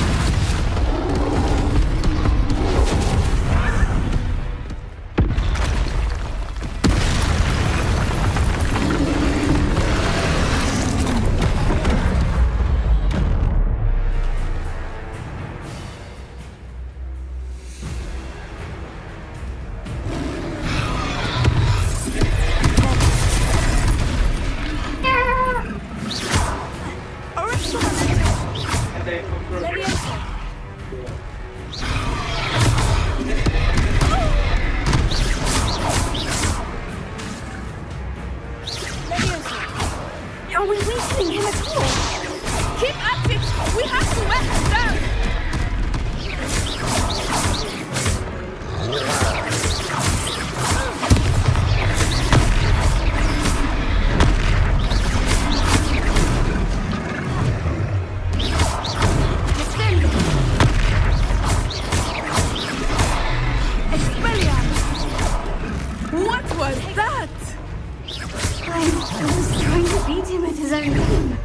beat him at his own game.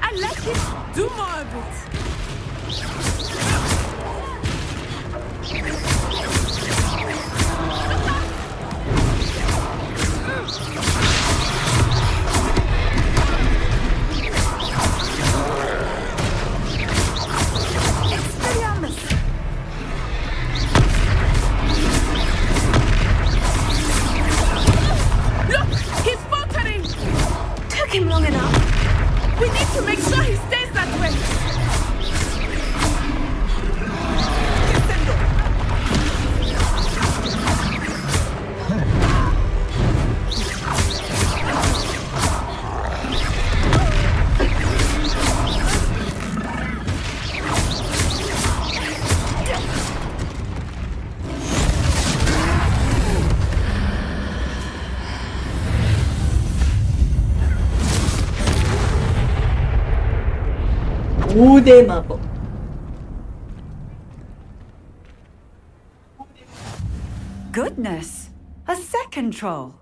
And let him do more of it. Look, he's faltering. Took him long enough. We need to make sure he stays that way. 오대 마법. Goodness! A second troll.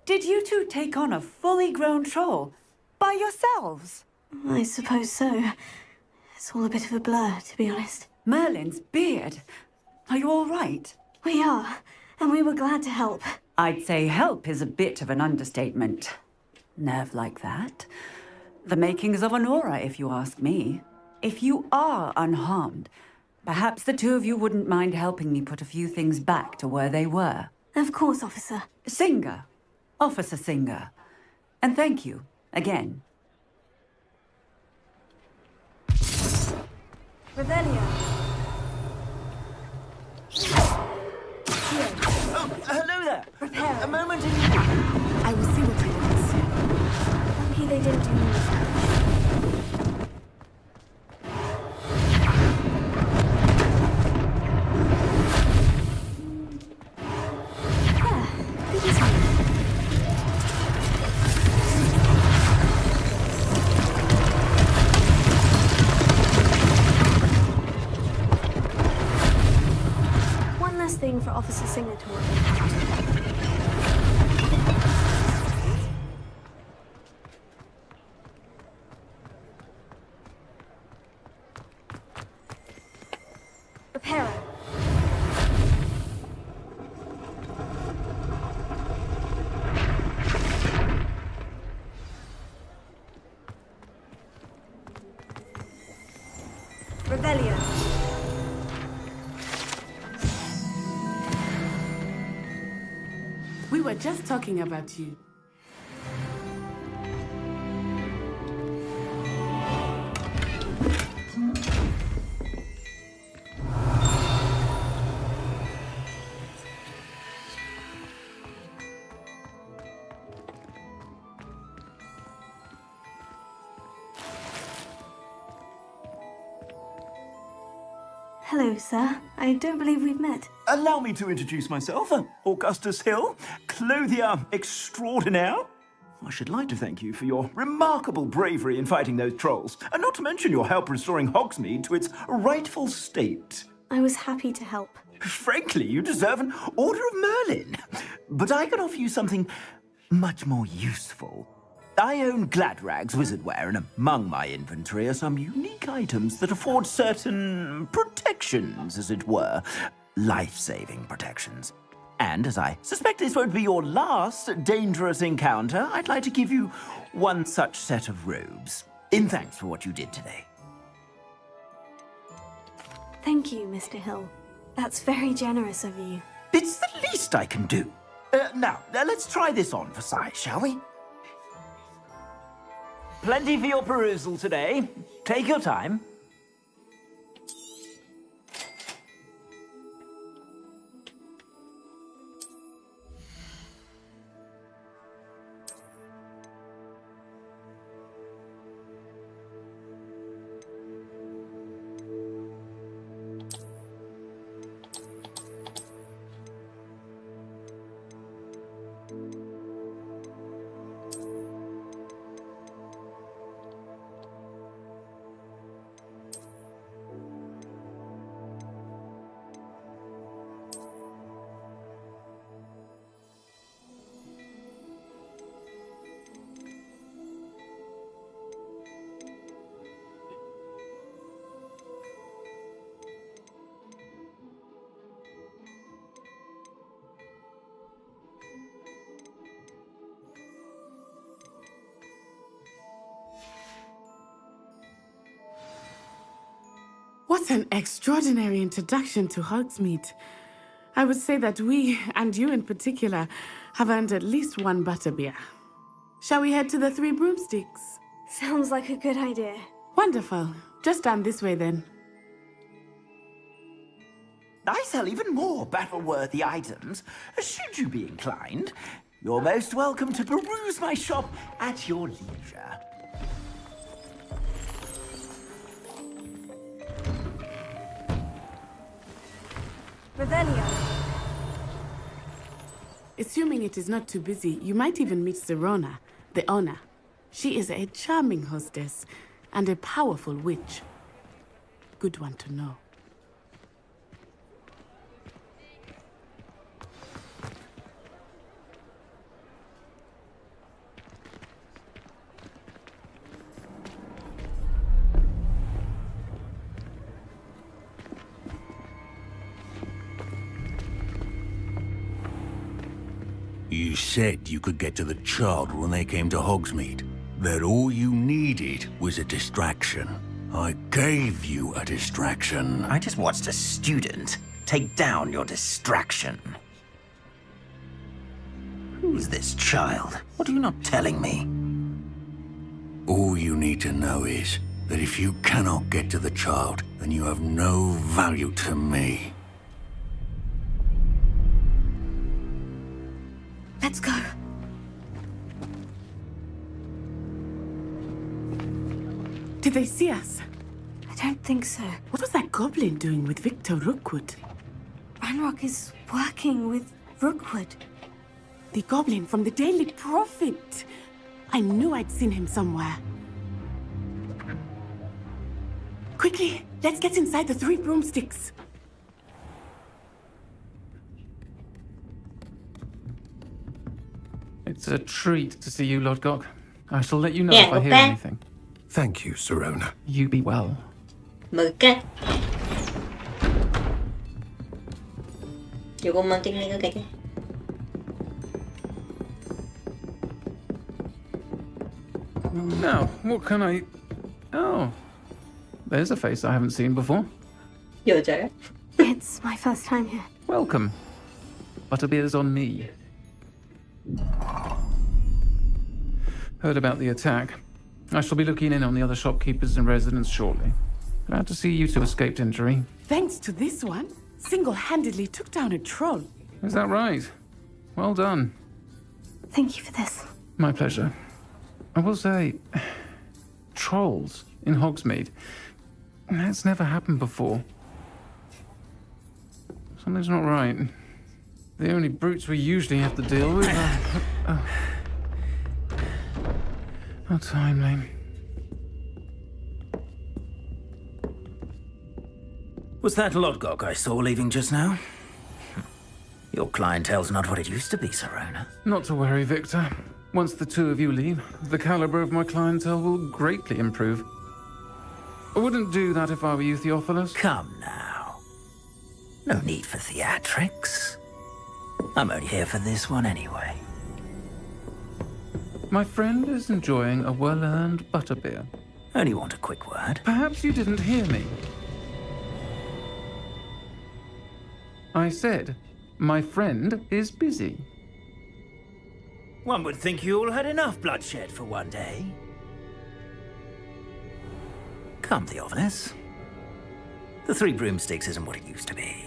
Did you two take on a fully grown troll by yourselves? I suppose so. It's all a bit of a blur, to be honest. Merlin's beard. Are you all right? We are, and we were glad to help. I'd say help is a bit of an understatement. Nerve like that. The makings of an aura, if you ask me. If you are unharmed, perhaps the two of you wouldn't mind helping me put a few things back to where they were. Of course, officer. Singer. Officer Singer. And thank you, again. Revelio. Hello there. Prepare. A moment. I will see what he wants. Lucky they didn't do anything. One last thing for Officer Singer to worry about. Reparo. Revelio. We were just talking about you. Hello, sir. I don't believe we've met. Allow me to introduce myself. Augustus Hill, clothier extraordinaire. I should like to thank you for your remarkable bravery in fighting those trolls, and not to mention your help restoring Hogsmeade to its rightful state. I was happy to help. Frankly, you deserve an Order of Merlin. But I can offer you something much more useful. I own Gladrag's wizardware, and among my inventory are some unique items that afford certain protections, as it were. Life-saving protections. And as I suspect this won't be your last dangerous encounter, I'd like to give you one such set of robes, in thanks for what you did today. Thank you, Mr. Hill. That's very generous of you. It's the least I can do. Now, let's try this on for size, shall we? Plenty for your perusal today. Take your time. What an extraordinary introduction to Hogsmeade. I would say that we, and you in particular, have earned at least one butterbeer. Shall we head to the Three Broomsticks? Sounds like a good idea. Wonderful. Just down this way then. I sell even more battle-worthy items. Should you be inclined, you're most welcome to peruse my shop at your leisure. Revelio. Assuming it is not too busy, you might even meet Sirona, the owner. She is a charming hostess and a powerful witch. Good one to know. You said you could get to the child when they came to Hogsmeade. That all you needed was a distraction. I gave you a distraction. I just watched a student take down your distraction. Who's this child? What are you not telling me? All you need to know is that if you cannot get to the child, then you have no value to me. Let's go. Did they see us? I don't think so. What was that goblin doing with Victor Rookwood? Ranrock is working with Rookwood. The goblin from the Daily Prophet. I knew I'd seen him somewhere. Quickly, let's get inside the Three Broomsticks. It's a treat to see you, Lord Gok. I shall let you know if I hear anything. Thank you, Sirona. You be well. 먹을까? 요것만 찍는 거 되게. Now, what can I... Oh, there's a face I haven't seen before. 여자요? It's my first time here. Welcome. Butterbeer's on me. Heard about the attack. I shall be looking in on the other shopkeepers and residents shortly. Glad to see you two escaped injury. Thanks to this one, single-handedly took down a troll. Is that right? Well done. Thank you for this. My pleasure. I will say, trolls in Hogsmeade. That's never happened before. Something's not right. The only brutes we usually have to deal with are... How timely. Was that Lodgok I saw leaving just now? Your clientele's not what it used to be, Sirona. Not to worry, Victor. Once the two of you leave, the caliber of my clientele will greatly improve. I wouldn't do that if I were you, Theophilus. Come now. No need for theatrics. I'm only here for this one anyway. My friend is enjoying a well-earned butterbeer. Only want a quick word. Perhaps you didn't hear me. I said, my friend is busy. One would think you all had enough bloodshed for one day. Come, Theophilus. The Three Broomsticks isn't what it used to be.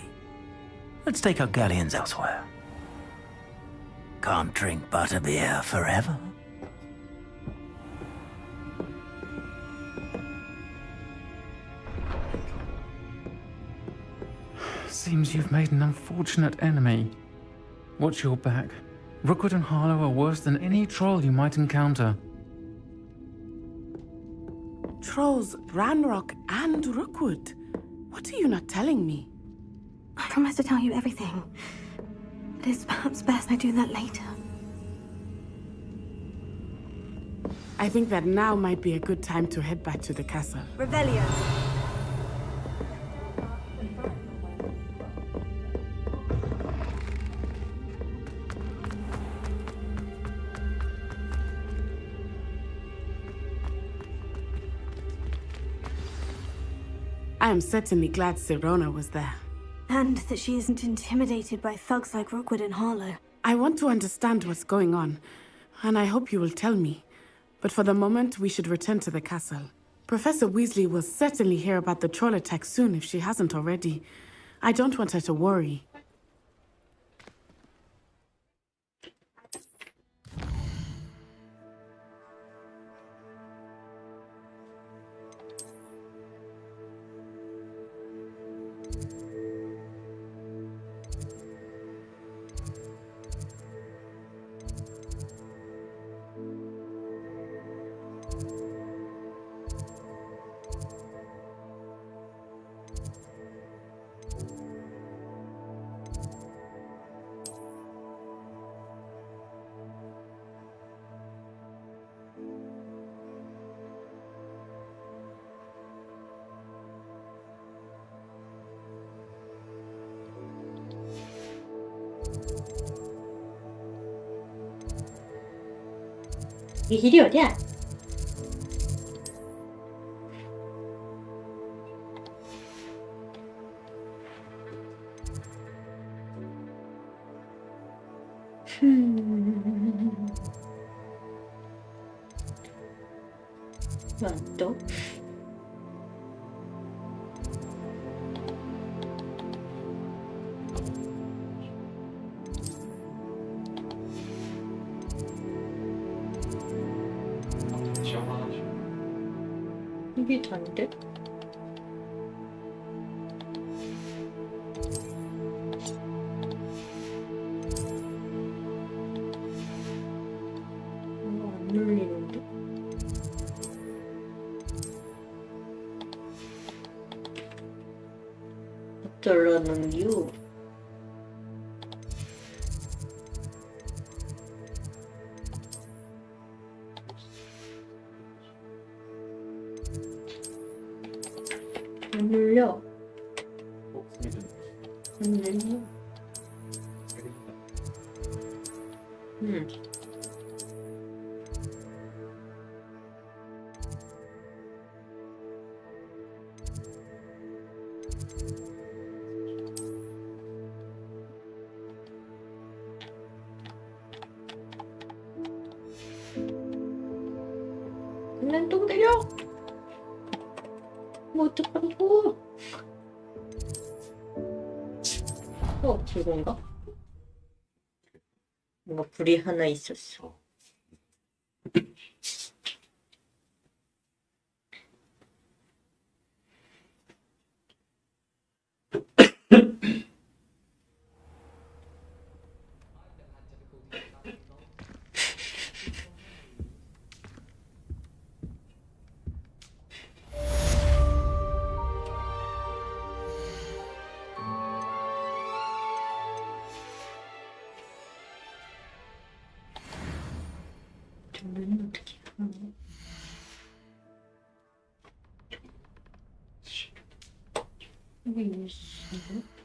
Let's take our galleons elsewhere. Can't drink butterbeer forever. Seems you've made an unfortunate enemy. Watch your back. Rookwood and Harlow are worse than any troll you might encounter. Trolls, Ranrock, and Rookwood. What are you not telling me? I promise to tell you everything. It is perhaps best I do that later. I think that now might be a good time to head back to the castle. Revelio. I am certainly glad Sirona was there. And that she isn't intimidated by thugs like Rookwood and Harlow. I want to understand what's going on, and I hope you will tell me. But for the moment, we should return to the castle. Professor Weasley will certainly hear about the troll attack soon if she hasn't already. I don't want her to worry. 이 길이 어디야? 완도? 이게 단데? 이거 안 눌리는데? 어쩌라는 이유? 안 눌려. 안 눌려. 그냥 또 때려. 뭐 어떡하라고. 이건가? 뭔가 불이 하나 있었어. 저는 어떻게 하나? 여기 있어.